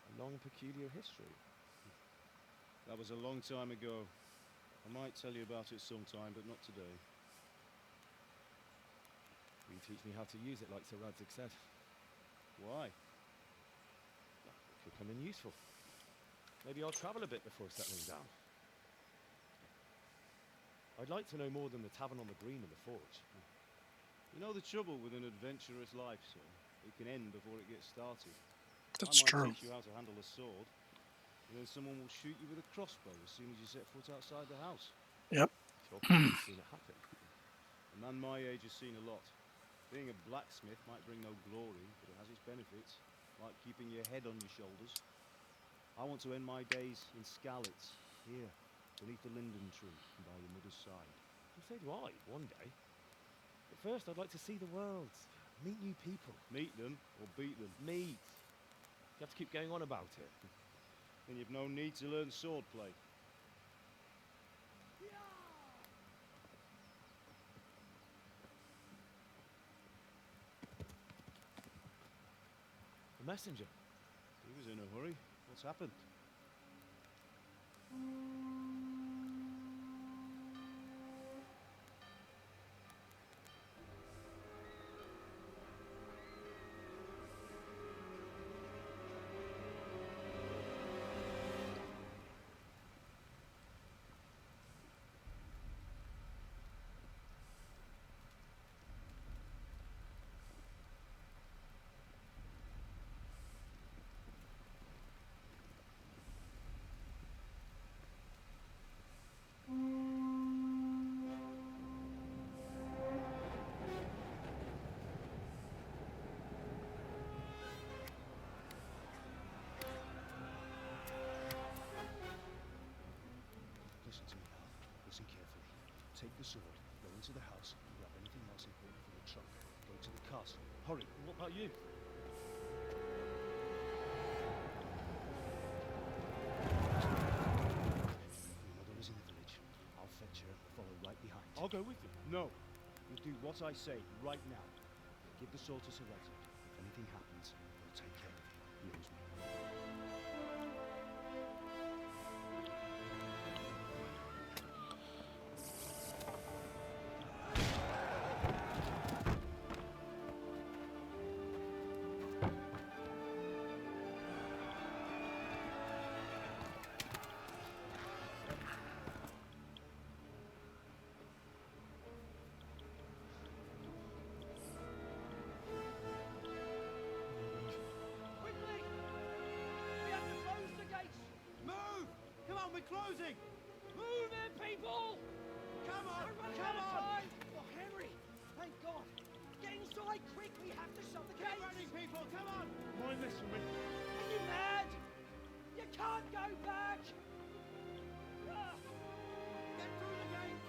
A long, peculiar history. That was a long time ago. I might tell you about it sometime, but not today. Will you teach me how to use it like Sir Radzik said? Why? It could come in useful. Maybe I'll travel a bit before settling down. I'd like to know more than the tavern on the green and the forge. You know the trouble with an adventurous life, son? It can end before it gets started. That's I might true. teach you how to handle a sword, and then someone will shoot you with a crossbow as soon as you set foot outside the house. Yep. Sure, I've seen it happen. A man my age has seen a lot. Being a blacksmith might bring no glory, but it has its benefits, like keeping your head on your shoulders. I want to end my days in Skalitz, here, beneath the linden tree, by your mother's side. And so do I, one day. But first, I'd like to see the world, meet new people. Meet them, or beat them? Meet. You have to keep going on about it. Then you've no need to learn swordplay. A messenger. He was in a hurry. What's happened? Listen to me now. Listen carefully. Take the sword, go into the house, grab anything else important from the trunk. Go to the castle. Hurry. What about you? Your mother is in the village. I'll fetch her, follow right behind. I'll go with you. No. You'll do what I say right now. Give the sword to Sir Radzik. If anything happens, he'll take care of you. He owes me. Quickly! We have to close the gates! Move! Come on, we're closing! Move in, people! Come on! Come on! Oh, Henry! Thank God! Get inside quick! We have to shut the gates! Get running, people! Come on! Mind this for me. Are you mad? You can't go back! Ah! Get through the gates!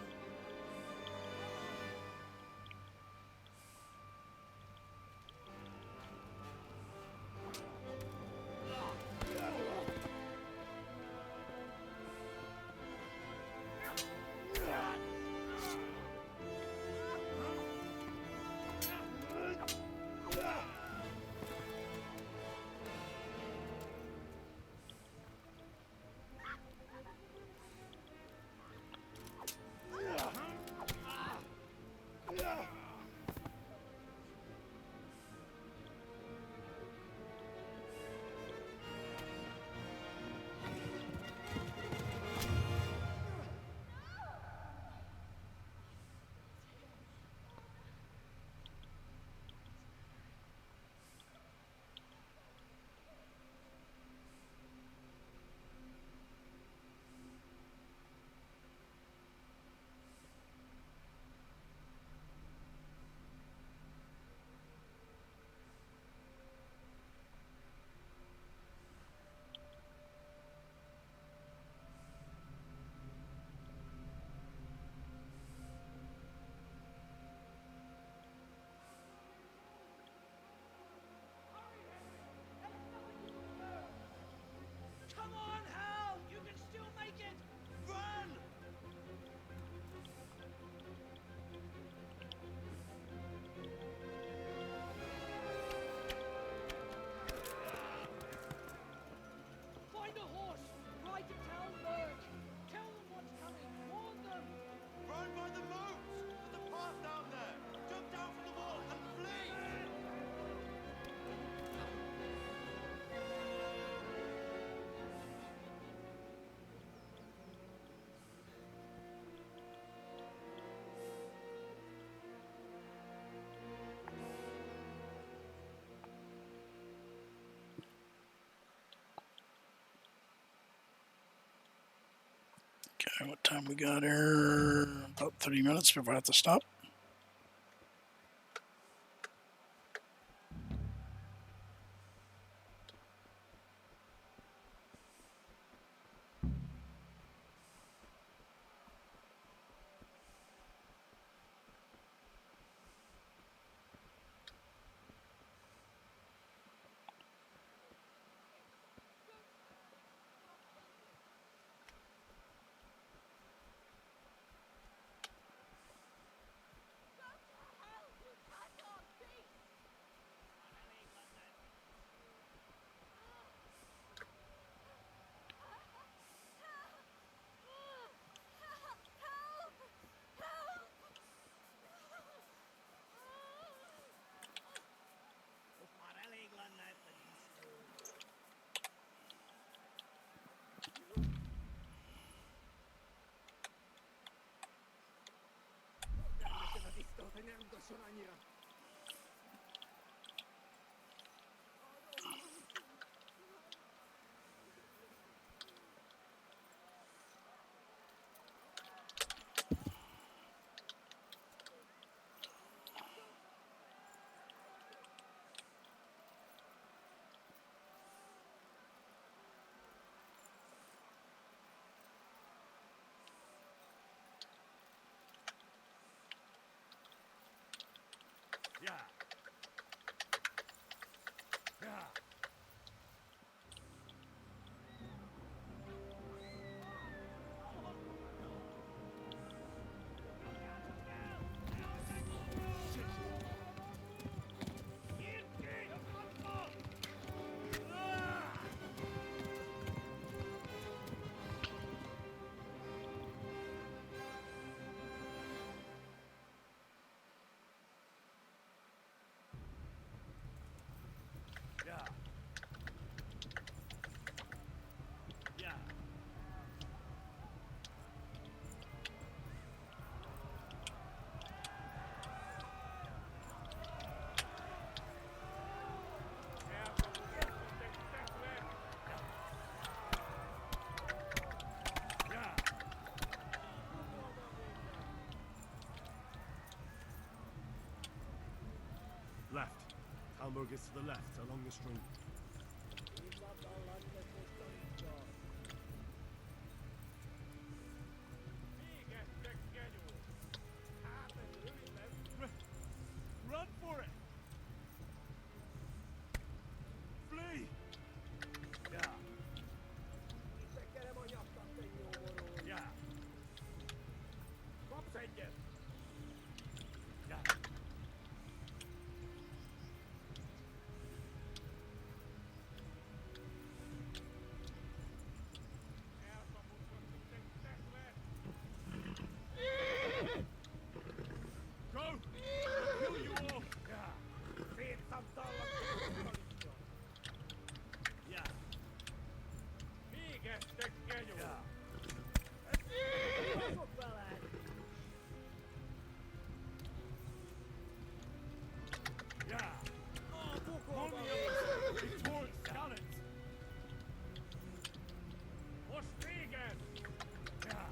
Okay, what time we got here? About 30 minutes before I have to stop. Yeah. Yeah. Yeah. Yeah. Left. Talmud is to the left, along the stream. Run for it! Flee! Yeah. Yeah. Yeah. Go! I'll kill you all! Yeah. Yeah. Yeah. Yeah.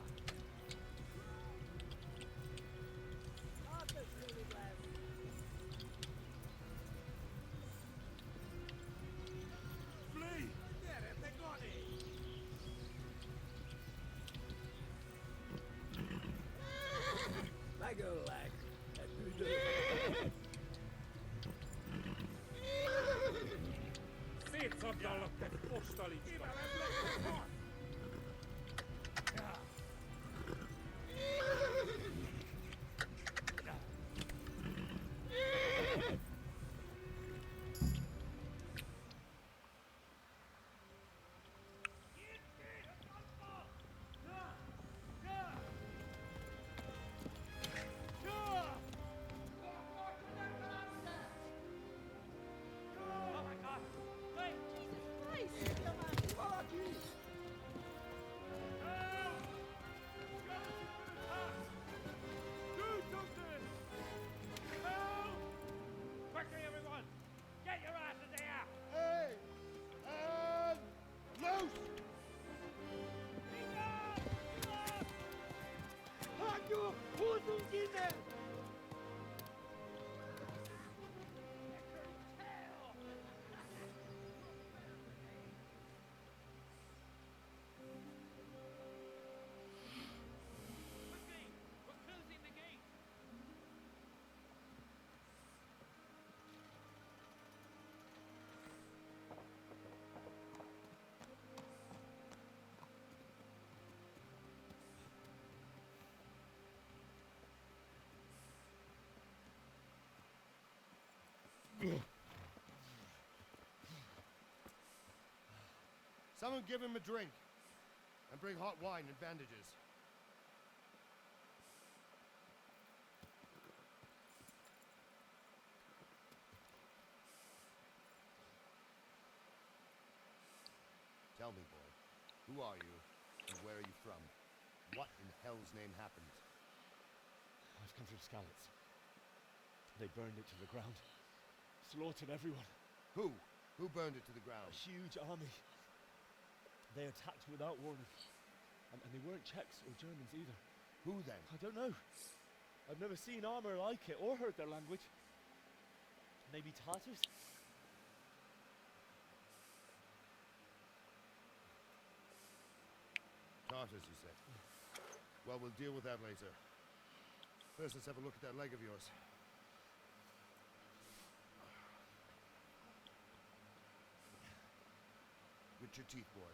Mummy of the torn skeletons! Yeah. Flee! Someone give him a drink. And bring hot wine and bandages. Tell me, boy, who are you, and where are you from? What in hell's name happened? I've come through Skalitz. They burned it to the ground. Slaughtered everyone. Who? Who burned it to the ground? A huge army. They attacked without warning. And they weren't Czechs or Germans either. Who then? I don't know. I've never seen armor like it or heard their language. Maybe Tartars? Tartars, you said. Well, we'll deal with that later. First, let's have a look at that leg of yours. Grit your teeth, boy.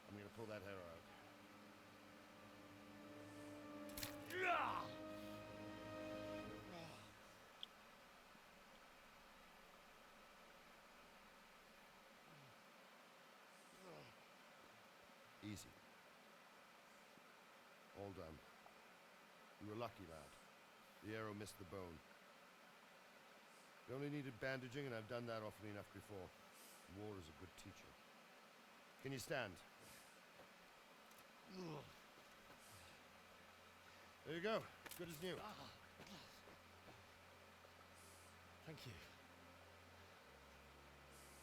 I'm gonna pull that hair out. Easy. All done. You were lucky, lad. The arrow missed the bone. You only needed bandaging, and I've done that often enough before. War is a good teacher. Can you stand? There you go. Good as new. Thank you.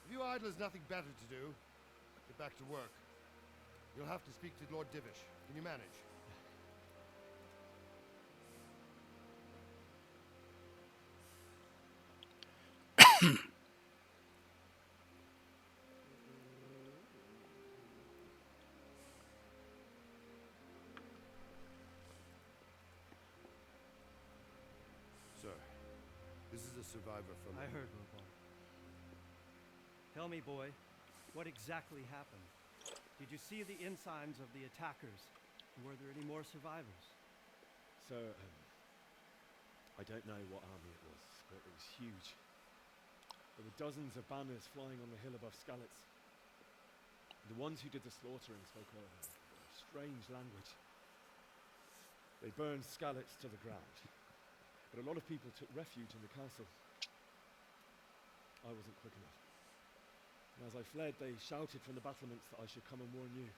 If you idlers nothing better to do, get back to work. You'll have to speak to Lord Divish. Can you manage? Sir, this is a survivor from... I heard, Robot. Tell me, boy, what exactly happened? Did you see the ensigns of the attackers? Were there any more survivors? Sir, I don't know what army it was, but it was huge. There were dozens of banners flying on the hill above Skalitz. The ones who did the slaughtering spoke a strange language. They burned Skalitz to the ground, but a lot of people took refuge in the castle. I wasn't quick enough. And as I fled, they shouted from the battlements that I should come and warn you.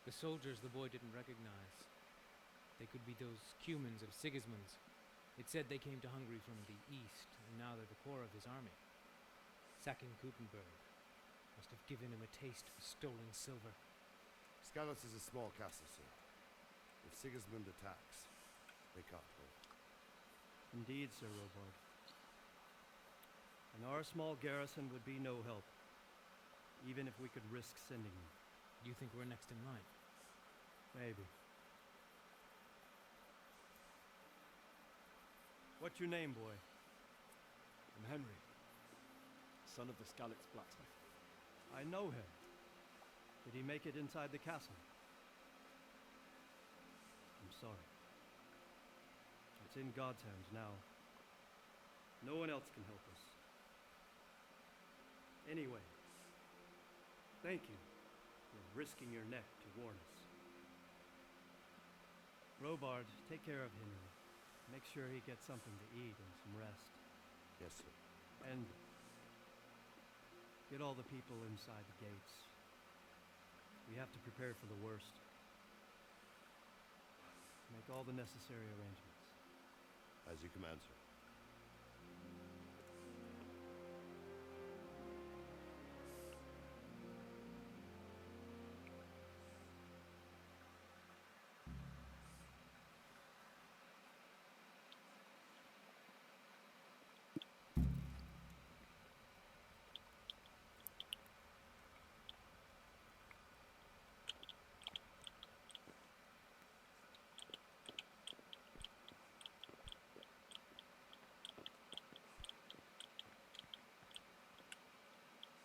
The soldiers the boy didn't recognize. They could be those Cumans of Sigismund's. It said they came to Hungary from the east, and now they're the core of his army. Sacking Gutenberg must have given him a taste for stolen silver. Skalitz is a small castle, sir. If Sigismund attacks, they can't hold. Indeed, Sir Robard. And our small garrison would be no help, even if we could risk sending them. You think we're next in line? Maybe. What's your name, boy? I'm Henry, son of the Skalitz blacksmith. I know him. Did he make it inside the castle? I'm sorry. It's in God's hands now. No one else can help us. Anyway, thank you for risking your neck to warn us. Robard, take care of Henry. Make sure he gets something to eat and some rest. Yes, sir. And get all the people inside the gates. We have to prepare for the worst. Make all the necessary arrangements. As you command, sir.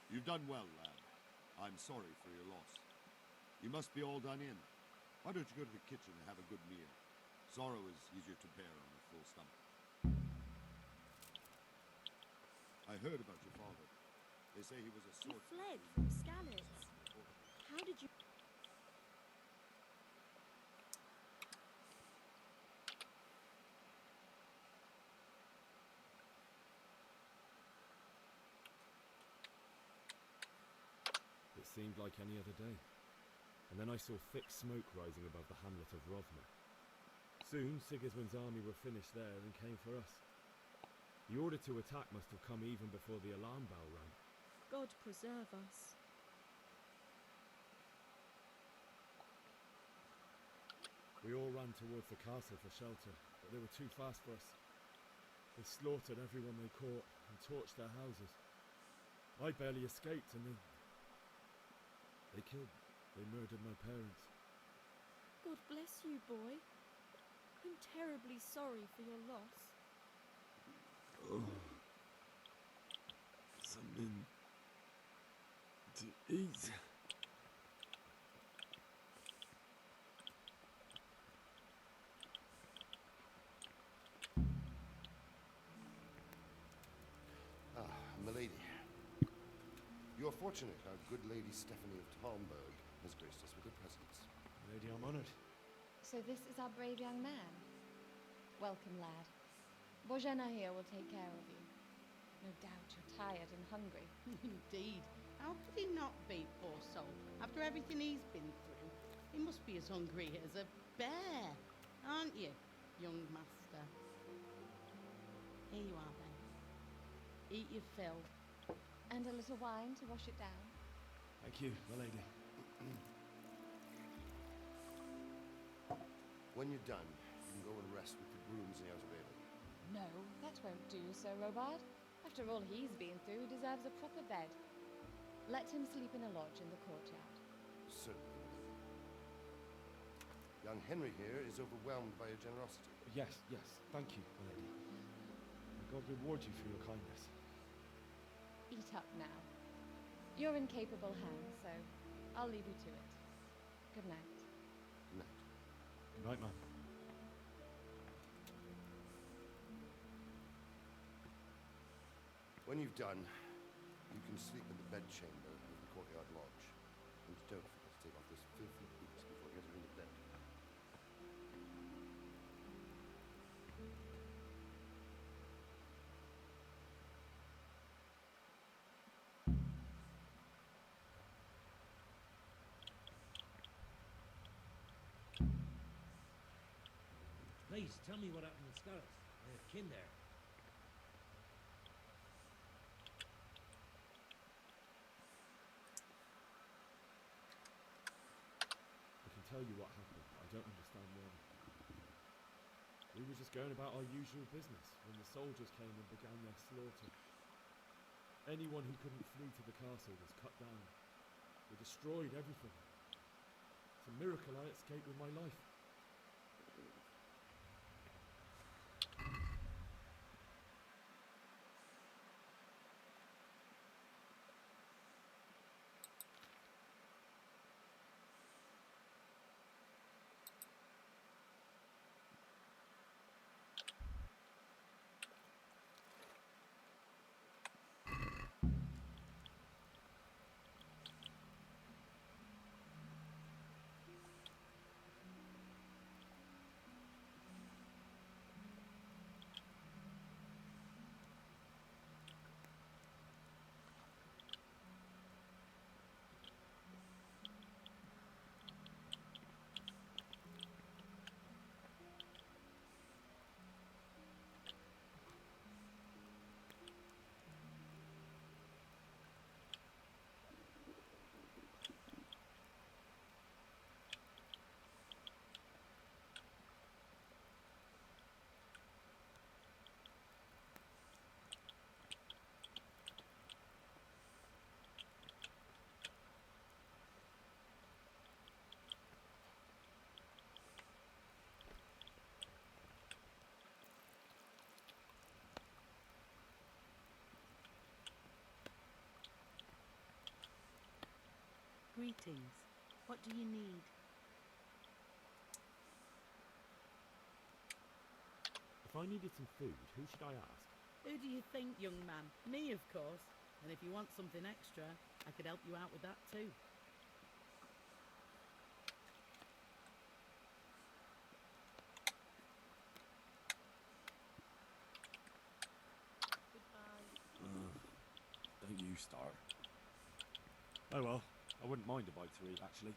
You've done well, lad. I'm sorry for your loss. You must be all done in. Why don't you go to the kitchen and have a good meal? Sorrow is easier to bear on a full stomach. I heard about your father. They say he was a You swordsman. fled who from used Skalitz. How did you... It seemed like any other day. And then I saw thick smoke rising above the hamlet of Rovna. Soon, Sigismund's army were finished there and came for us. The order to attack must have come even before the alarm bell rang. God preserve us. We all ran towards the castle for shelter, but they were too fast for us. They slaughtered everyone they caught and torched their houses. I barely escaped, and they murdered my parents. God bless you, boy. I'm terribly sorry for your loss. Oh, something to eat. Ah, milady. You're fortunate our good lady Stephanie of Talmberg has graced us with her presence. Lady, I'm honored. So this is our brave young man. Welcome, lad. Bozhena here will take care of you. No doubt you're tired and hungry. Indeed. How could he not be, poor soul? After everything he's been through, he must be as hungry as a bear, aren't you, young master? Here you are, then. Eat your fill. And a little wine to wash it down. Thank you, my lady. When you're done, you can go and rest with the grooms in the outer bailey. No, that won't do, Sir Robard. After all he's been through, he deserves a proper bed. Let him sleep in a lodge in the courtyard. Certainly, milady. Young Henry here is overwhelmed by your generosity. Yes, thank you, my lady. May God reward you for your kindness. Eat up now. You're in capable hands, so I'll leave you to it. Good night. Good night. Good night, ma'am. When you've done, you can sleep in the bedchamber of the courtyard lodge. And don't forget to take off those filthy boots before getting into bed. Please, tell me what happened in Skalitz. I have kin there. I can tell you what happened. I don't understand why. We were just going about our usual business when the soldiers came and began their slaughter. Anyone who couldn't flee to the castle was cut down. They destroyed everything. It's a miracle I escaped with my life. Greetings. What do you need? If I needed some food, who should I ask? Who do you think, young man? Me, of course. And if you want something extra, I could help you out with that too. Don't you start. Oh well, I wouldn't mind a bite to eat, actually.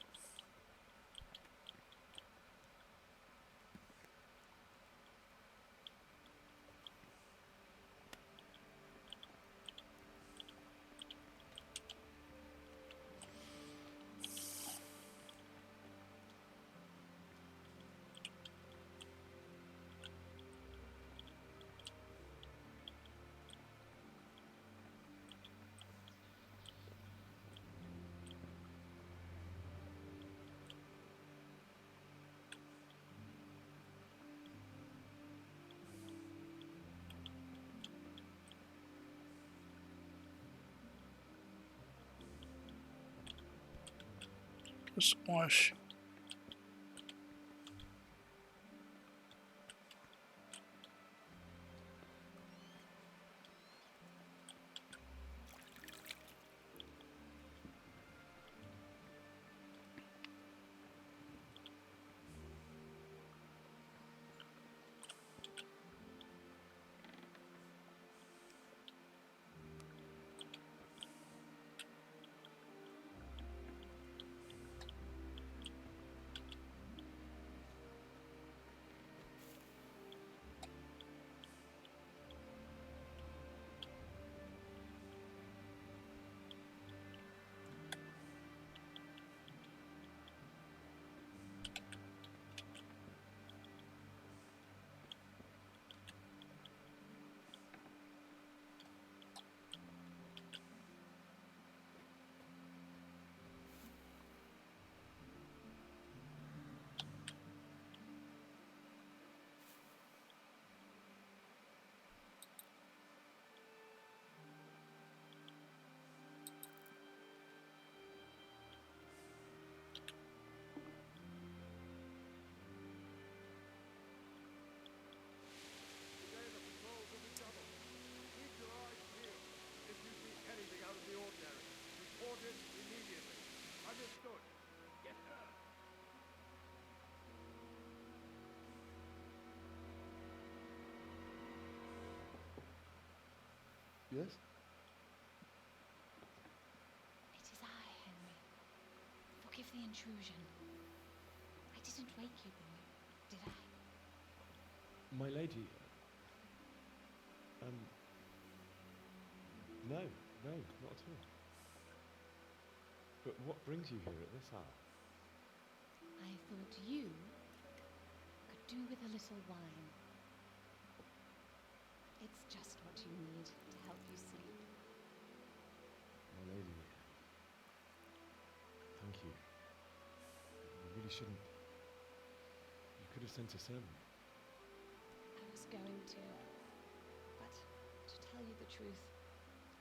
Squash. Today the patrols will be doubled. Keep your eyes peeled. If you see anything out of the ordinary, report it immediately. Understood. Yes, sir. Yes? It is I, Henry. Forgive the intrusion. I didn't wake you, boy, did I? My lady. No, not at all. But what brings you here at this hour? I thought you could do with a little wine. It's just what you need to help you sleep. My lady. Thank you. You really shouldn't. You could have sent a servant. I was going to, but to tell you the truth,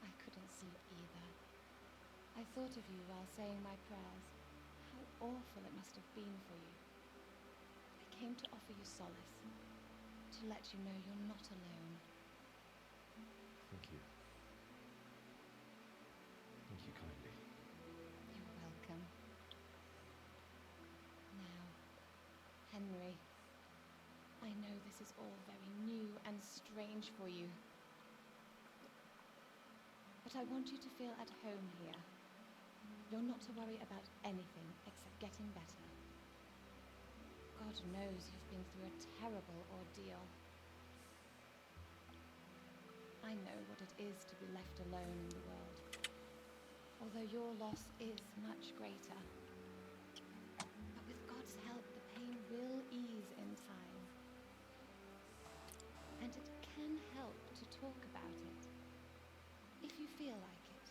I couldn't sleep either. I thought of you while saying my prayers. How awful it must have been for you. I came to offer you solace, to let you know you're not alone. Thank you. Thank you kindly. You're welcome. Now, Henry, I know this is all very new and strange for you. But I want you to feel at home here. You're not to worry about anything except getting better. God knows you've been through a terrible ordeal. I know what it is to be left alone in the world, although your loss is much greater. But with God's help, the pain will ease in time. And it can help to talk about it, if you feel like it.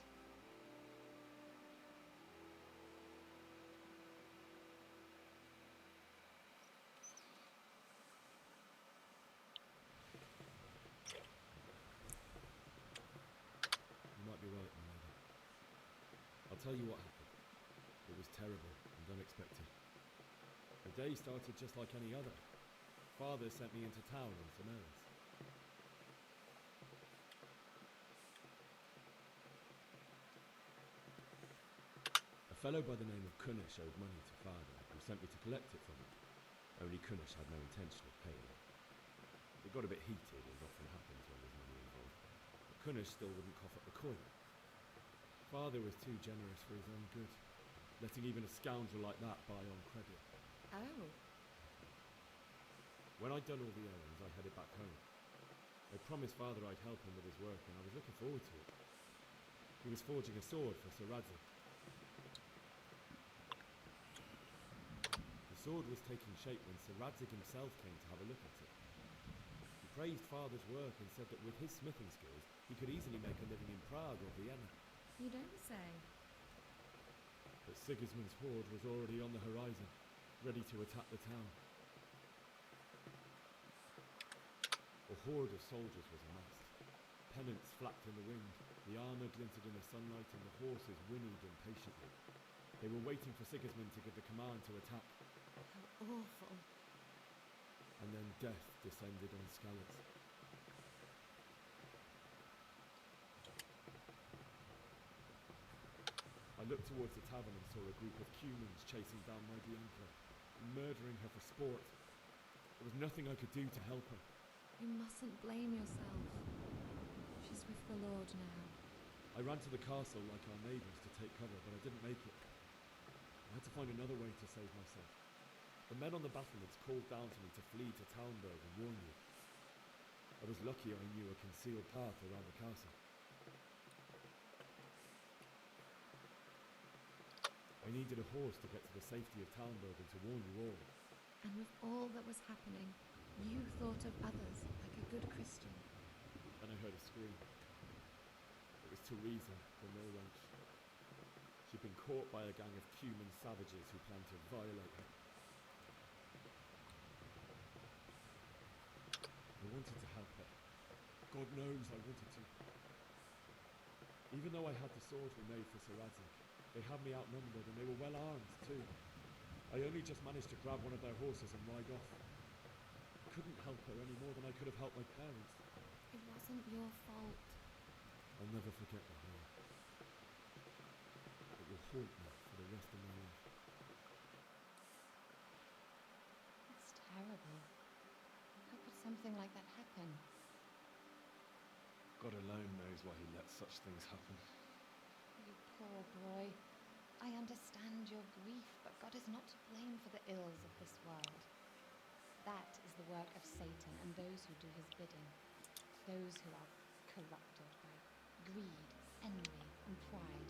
You might be right, my lady. I'll tell you what happened. It was terrible and unexpected. The day started just like any other. Father sent me into town on some errands. fellow by the name of Kunish owed money to father, who sent me to collect it from him. Only Kunish had no intention of paying it. It got a bit heated, as often happens when there's money involved, but Kunish still wouldn't cough up the coin. Father was too generous for his own good, letting even a scoundrel like that buy on credit. Oh. When I'd done all the errands, I headed back home. I promised father I'd help him with his work, and I was looking forward to it. He was forging a sword for Sir Radzik. The sword was taking shape when Sir Radzik himself came to have a look at it. He praised father's work and said that with his smithing skills, he could easily make a living in Prague or Vienna. You don't say. But Sigismund's horde was already on the horizon, ready to attack the town. A horde of soldiers was amassed. Pennants flapped in the wind, the armour glinted in the sunlight, and the horses whinnied impatiently. They were waiting for Sigismund to give the command to attack. How awful. And then death descended on Skalitz. I looked towards the tavern and saw a group of humans chasing down my Bianca, murdering her for sport. There was nothing I could do to help her. You mustn't blame yourself. She's with the Lord now. I ran to the castle like our neighbours to take cover, but I didn't make it. I had to find another way to save myself. The men on the battlements called down to me to flee to Talmberg and warn you. I was lucky I knew a concealed path around the castle. I needed a horse to get to the safety of Talmberg and to warn you all. And with all that was happening, you thought of others like a good Christian. Then I heard a scream. It was Teresa, the mill wench. She'd been caught by a gang of Cuman savages who planned to violate her. I wanted to help her. God knows I wanted to. Even though I had the sword we made for Sir Radzik, they had me outnumbered and they were well armed too. I only just managed to grab one of their horses and ride off. I couldn't help her any more than I could have helped my parents. It wasn't your fault. I'll never forget the horror. It will haunt me for the rest of my life. It's terrible. How could something like that happen? God alone knows why he lets such things happen. You poor boy. I understand your grief, but God is not to blame for the ills of this world. That is the work of Satan and those who do his bidding. Those who are corrupted by greed, envy, and pride.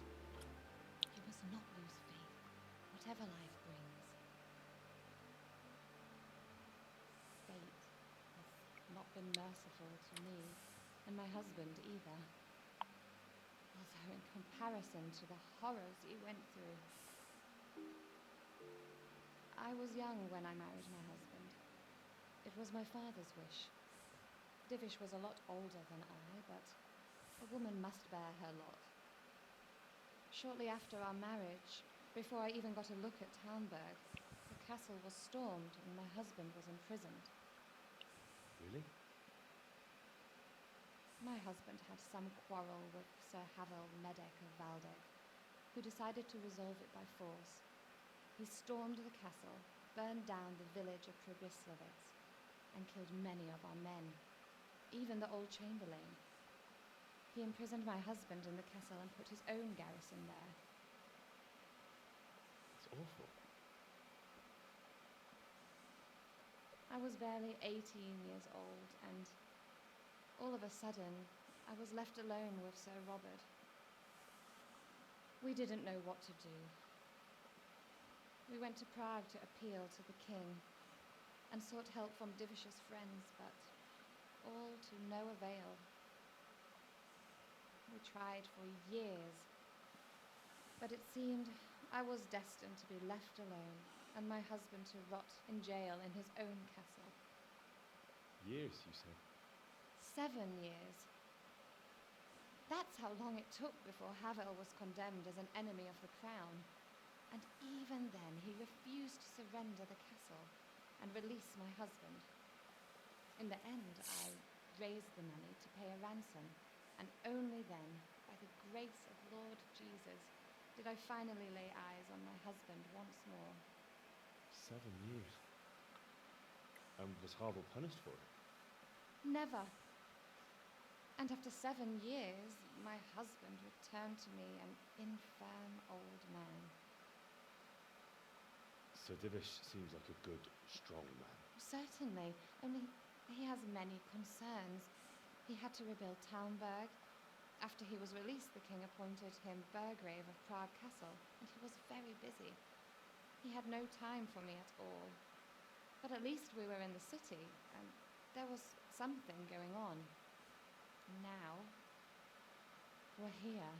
You must not lose faith, whatever life brings. Fate has not been merciful to me, and my husband either. Although in comparison to the horrors you went through. I was young when I married my husband. It was my father's wish. Divish was a lot older than I, but a woman must bear her lot. Shortly after our marriage, before I even got a look at Talmberg, the castle was stormed and my husband was imprisoned. Really? My husband had some quarrel with Sir Havel Medek of Valdek, who decided to resolve it by force. He stormed the castle, burned down the village of Pribyslavitz, and killed many of our men, even the old chamberlain. He imprisoned my husband in the castle and put his own garrison there. It's awful. I was barely 18 years old, and all of a sudden, I was left alone with Sir Robert. We didn't know what to do. We went to Prague to appeal to the king and sought help from Divish's friends, but all to no avail. We tried for years, but it seemed I was destined to be left alone and my husband to rot in jail in his own castle. Years, you said? 7 years. That's how long it took before Havel was condemned as an enemy of the crown. And even then, he refused to surrender the castle and release my husband. In the end, I raised the money to pay a ransom, and only then, by the grace of Lord Jesus, did I finally lay eyes on my husband once more. 7 years. And was Harville punished for it? Never. And after 7 years, my husband returned to me an infirm old man. Sir Divish seems like a good, strong man. Certainly, only he has many concerns. He had to rebuild Talmberg. After he was released, the king appointed him Burgrave of Prague Castle, and he was very busy. He had no time for me at all. But at least we were in the city, and there was something going on. Now, we're here.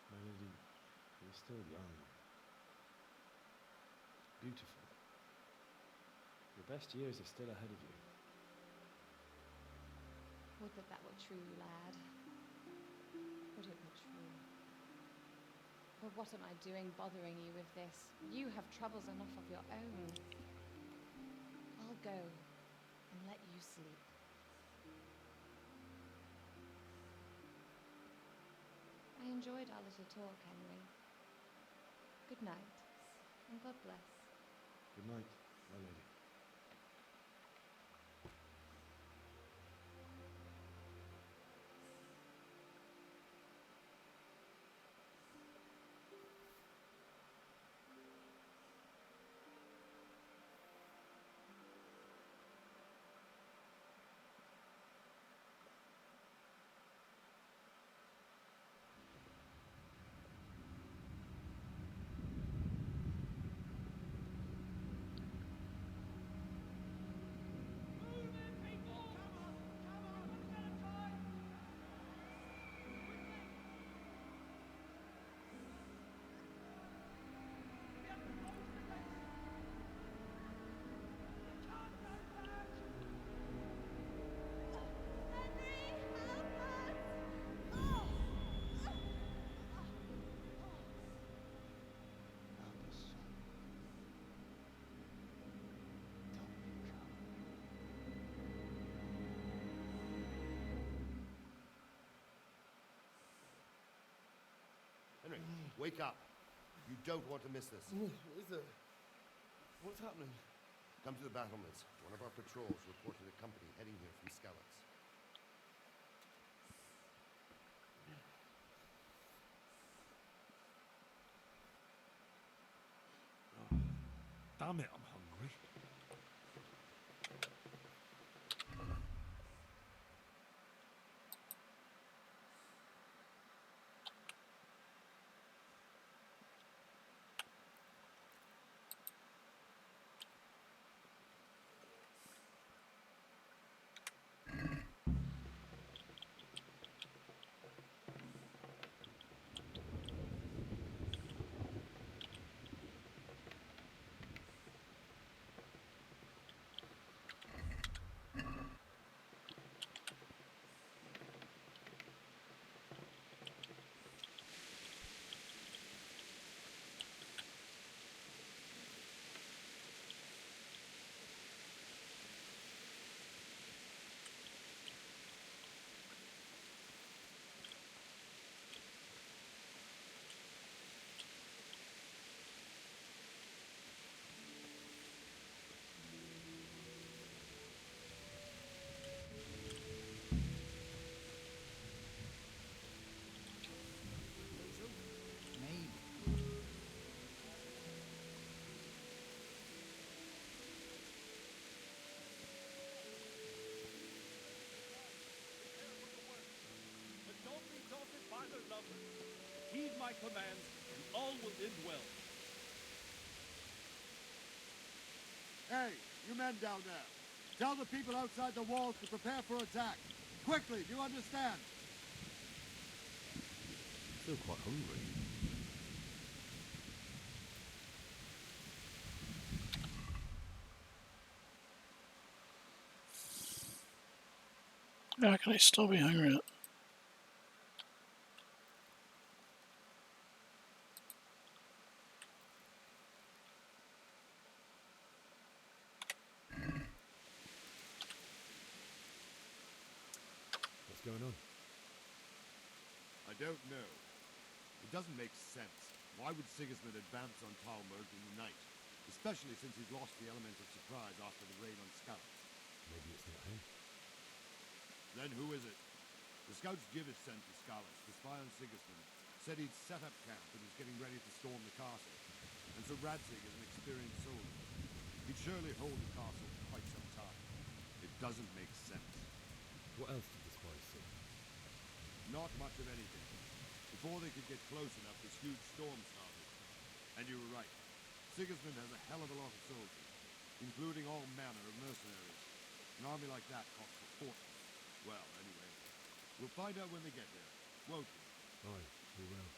Melody, you're still young. Beautiful. Your best years are still ahead of you. Would that that were true, lad. Would it were true. But what am I doing bothering you with this? You have troubles enough of your own. I'll go and let you sleep. I enjoyed our little talk, Henry. Good night, and God bless. Good night, my lady. Henry, wake up. You don't want to miss this. Is there? What's happening? Come to the battlements. One of our patrols reported a company heading here from Skalitz. Damn it, I'm hungry. Heed my commands, and all will end well. Hey, you men down there. Tell the people outside the walls to prepare for attack. Quickly, do you understand? Still quite hungry. How can I still be hungry? What's going on? I don't know. It doesn't make sense. Why would Sigismund advance on Talmberg in the night? Especially since he's lost the element of surprise after the raid on Skalitz. Maybe it's not him. Then who is it? The scouts Givish sent to Skalitz to spy on Sigismund said he'd set up camp and was getting ready to storm the castle. And so Radzig is an experienced soldier. He'd surely hold the castle for quite some time. It doesn't make sense. What else did the spies see? Not much of anything. Before they could get close enough, this huge storm started. And you were right. Sigismund has a hell of a lot of soldiers, including all manner of mercenaries. An army like that costs a fortune. Well, anyway, we'll find out when they get there, won't we? Aye, we will.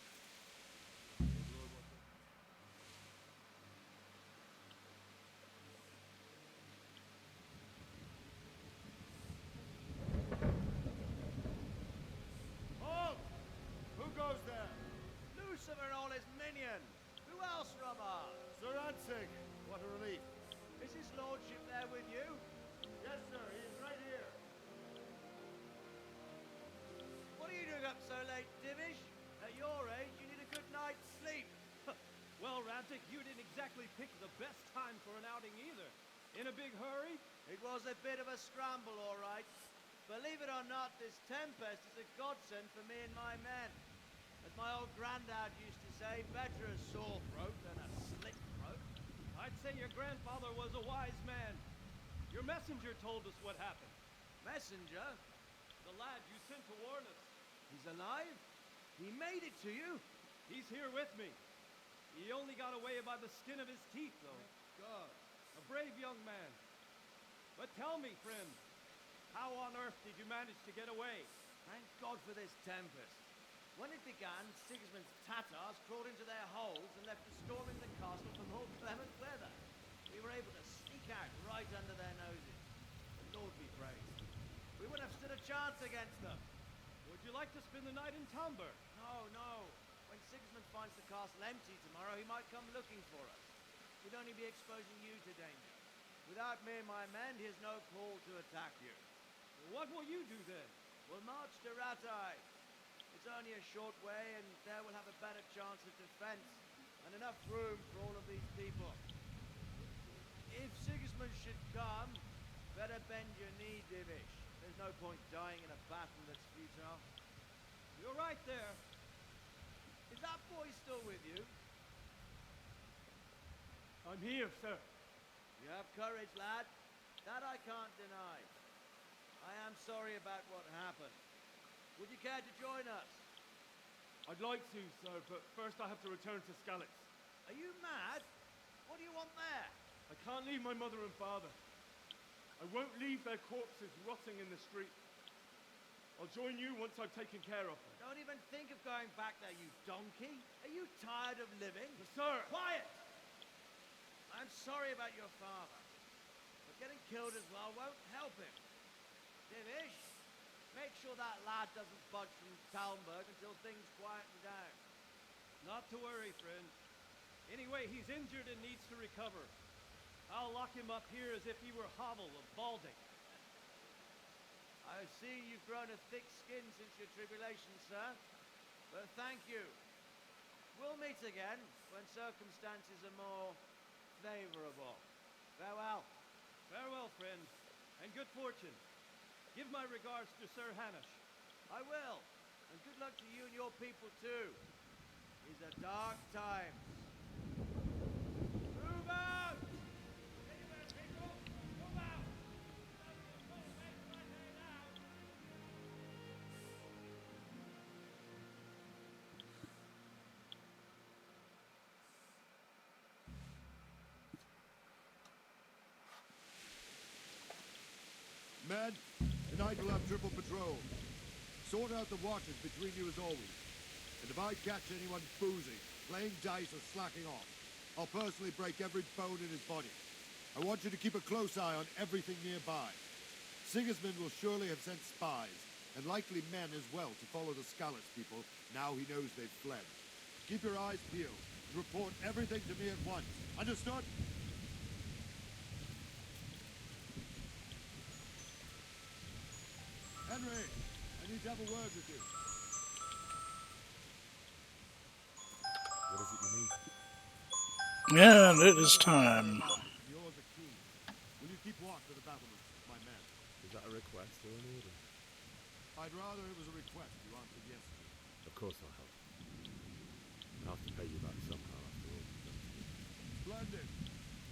Halt! Who goes there? Lucifer and all his minions. Who else, Robert? Sir Radzig, what a relief. Is his lordship there with you? Yes, sir, he is right here. What are you doing up so late, Divish? At your age, you need a good night's sleep. Well, Radzig, you didn't exactly pick the best time for an outing either. In a big hurry? It was a bit of a scramble, all right. Believe it or not, this tempest is a godsend for me and my men. As my old granddad used to say, better a sore throat than a slit throat. I'd say your grandfather was a wise man. Your messenger told us what happened. Messenger? The lad you sent to warn us. He's alive? He made it to you? He's here with me. He only got away by the skin of his teeth, though. God. A brave young man. But tell me, friend, how on earth did you manage to get away? Thank God for this tempest. When it began, Sigismund's Tatars crawled into their holes and left us storming the castle for more clement weather. We were able to sneak out right under their noses. The Lord be praised. We wouldn't have stood a chance against them. Would you like to spend the night in Talmberg? No, no. When Sigismund finds the castle empty tomorrow, he might come looking for us. We'd only be exposing you to danger. Without me and my men, he has no call to attack you. What will you do then? We'll march to Ratai. It's only a short way, and there we'll have a better chance of defense and enough room for all of these people. If Sigismund should come, better bend your knee, Divish. There's no point dying in a battle that's futile. You're right there. Is that boy still with you? I'm here, sir. You have courage, lad. That I can't deny. I am sorry about what happened. Would you care to join us? I'd like to, sir, but first I have to return to Skalitz. Are you mad? What do you want there? I can't leave my mother and father. I won't leave their corpses rotting in the street. I'll join you once I've taken care of them. Don't even think of going back there, you donkey. Are you tired of living? Sir! Quiet! I'm sorry about your father, but getting killed as well won't help him. Divish, make sure that lad doesn't budge from Talmberg until things quieten down. Not to worry, friend. Anyway, he's injured and needs to recover. I'll lock him up here as if he were Havel of Balding. I see you've grown a thick skin since your tribulation, sir. But thank you. We'll meet again when circumstances are more favorable. Farewell. Farewell, friend, and good fortune. Give my regards to Sir Hanush. I will. And good luck to you and your people, too. These are dark times. Move out! Anywhere, people! Move out! Men, tonight we'll have triple patrol. Sort out the watches between you as always. And if I catch anyone boozing, playing dice, or slacking off, I'll personally break every bone in his body. I want you to keep a close eye on everything nearby. Sigismund will surely have sent spies, and likely men as well, to follow the Skalitz people now he knows they've fled. Keep your eyes peeled, and report everything to me at once. Understood? Henry, I need to have a word with you. And it is time. You're the king. Will you keep watch for the battlements, my men? Is that a request or an order? I'd rather it was a request you answered yes to. Of course I'll help. I'll have to pay you back somehow after all you've done to me. Splendid.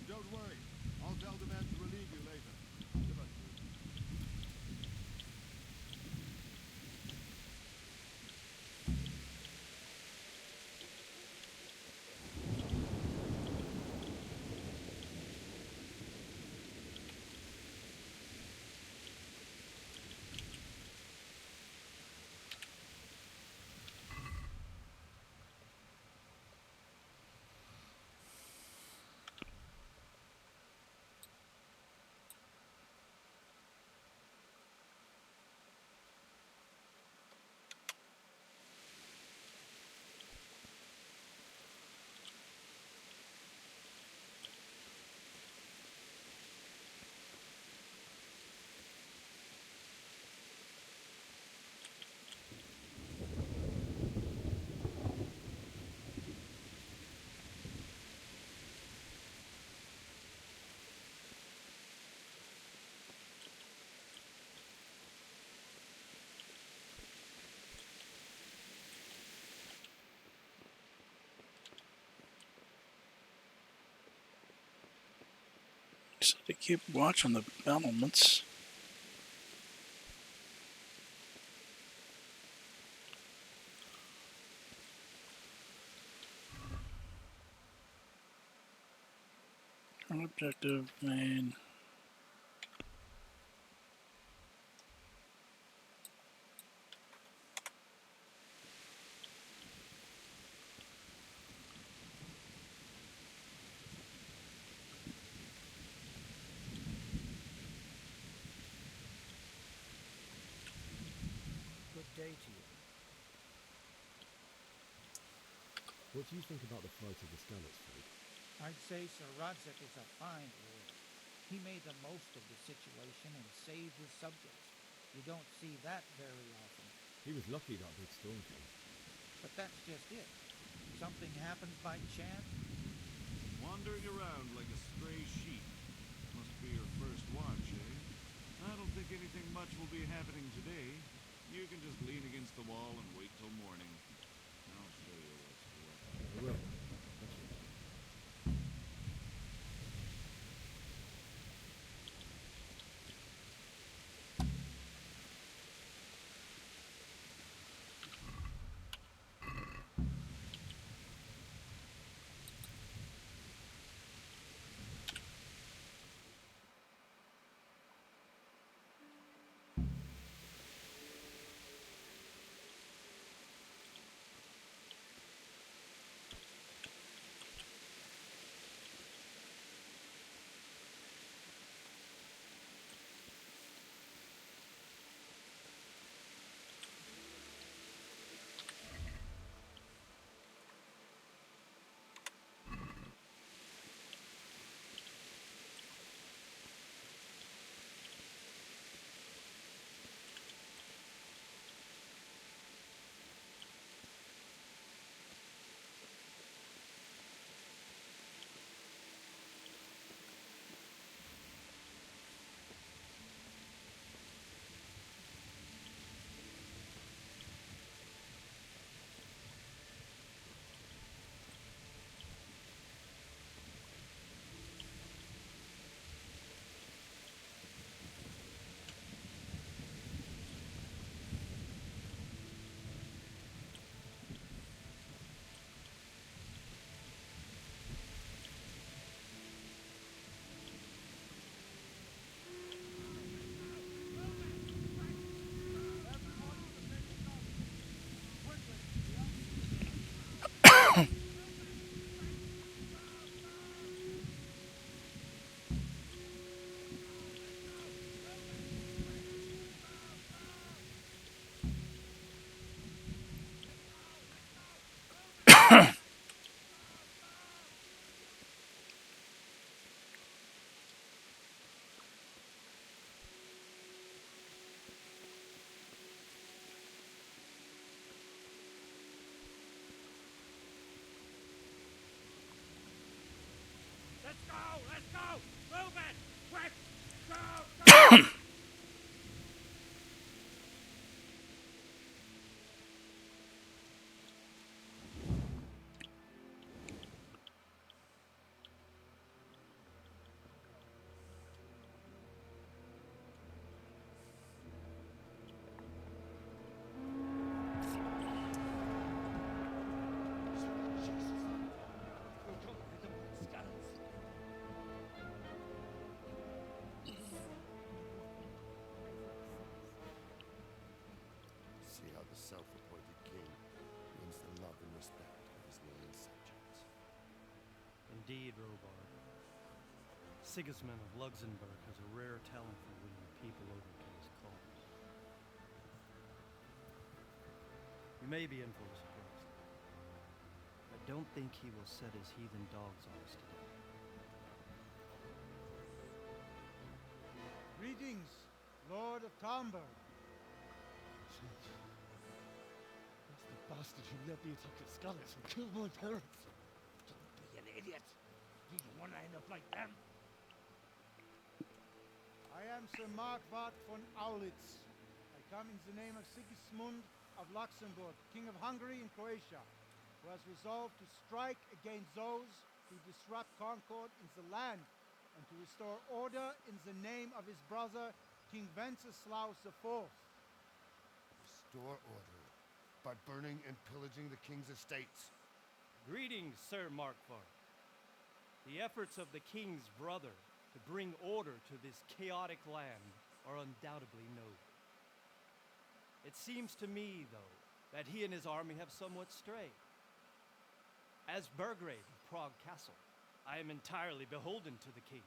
Don't worry. I'll tell the men to relieve you later. Goodbye. So to keep watching the battlements. Objective main. Good day to you. What do you think about the flight of the Scanners, Fleet? I'd say Sir Radzig is a fine lord. He made the most of the situation and saved his subjects. You don't see that very often. He was lucky that big storm came. But that's just it. Something happens by chance. Wandering around like a stray sheep. Must be your first watch, eh? I don't think anything much will be happening today. You can just lean against the wall and wait till morning. I'll show you what's what. I will. Thank you. Let's go! Let's go! Move it! Quick! Go! Go! See how the self-appointed king wins the love and respect of his loyal subjects. Indeed, Robard. Sigismund of Luxembourg has a rare talent for winning people over to his cause. You may be in for a surprise. I don't think he will set his heathen dogs on us today. Greetings, Lord of Talmberg. That's the bastard who led the attack at Scarlet and killed my parents. Don't be an idiot. Do you want to end up like them? I am Sir Markwart von Aulitz. I come in the name of Sigismund of Luxembourg, King of Hungary and Croatia, who has resolved to strike against those who disrupt concord in the land and to restore order in the name of his brother, King Wenceslaus IV. Restore order by burning and pillaging the king's estates. Greetings, Sir Markwart. The efforts of the king's brother to bring order to this chaotic land are undoubtedly noble. It seems to me, though, that he and his army have somewhat strayed. As Burgrave of Prague Castle, I am entirely beholden to the king,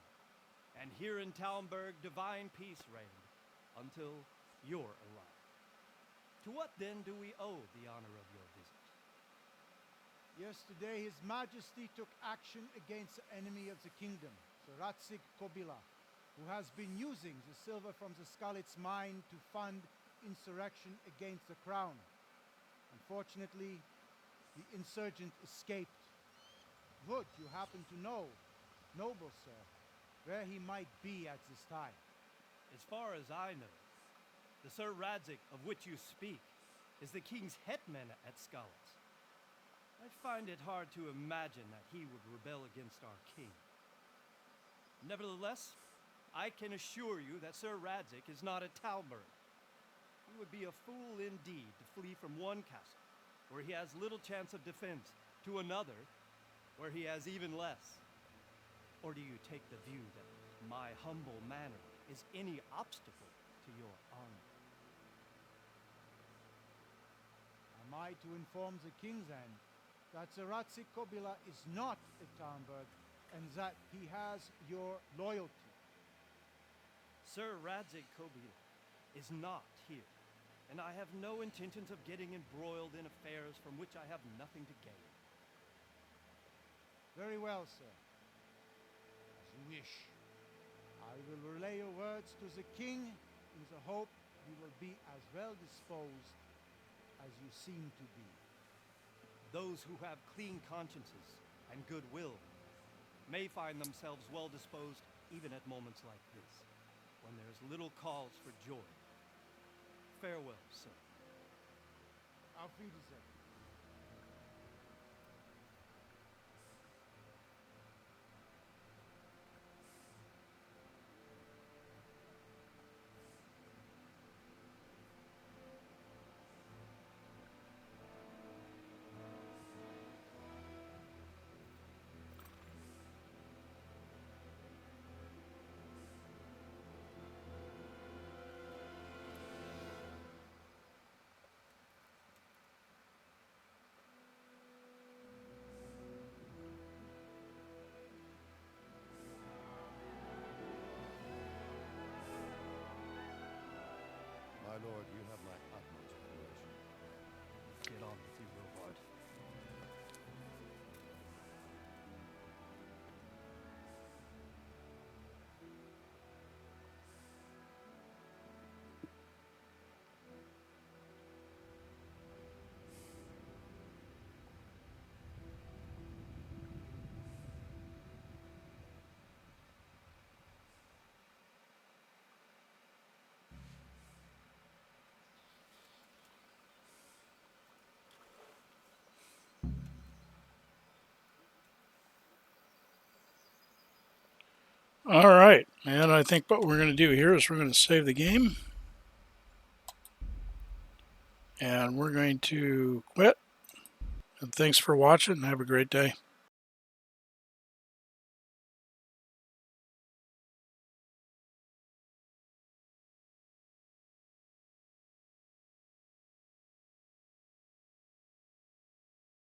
and here in Talmberg divine peace reigned until your arrival. To what then do we owe the honor of your visit? Yesterday, His Majesty took action against the enemy of the kingdom, the Ratsik Kobila, who has been using the silver from the Skalitz mine to fund insurrection against the crown. Unfortunately, the insurgent escaped. Would you happen to know, noble sir, where he might be at this time? As far as I know, the Sir Radzik of which you speak is the king's hetman at Skalitz. I find it hard to imagine that he would rebel against our king. Nevertheless, I can assure you that Sir Radzik is not at Talmberg. He would be a fool indeed to flee from one castle, where he has little chance of defense, to another, where he has even less. Or do you take the view that my humble manner is any obstacle to your army? Am I to inform the king then that the Ratsik Kobila is not at Talmberg and that he has your loyalty? Sir Radzik Kobila is not here, and I have no intentions of getting embroiled in affairs from which I have nothing to gain. Very well, sir. As you wish. I will relay your words to the king in the hope he will be as well disposed as you seem to be. Those who have clean consciences and goodwill may find themselves well disposed even at moments like this, when there is little cause for joy. Farewell, sir. Auf Wiedersehen. My lord, you have my utmost admiration. Get on with you, Robard. All right, and I think what we're going to do here is we're going to save the game. And we're going to quit. And thanks for watching and have a great day.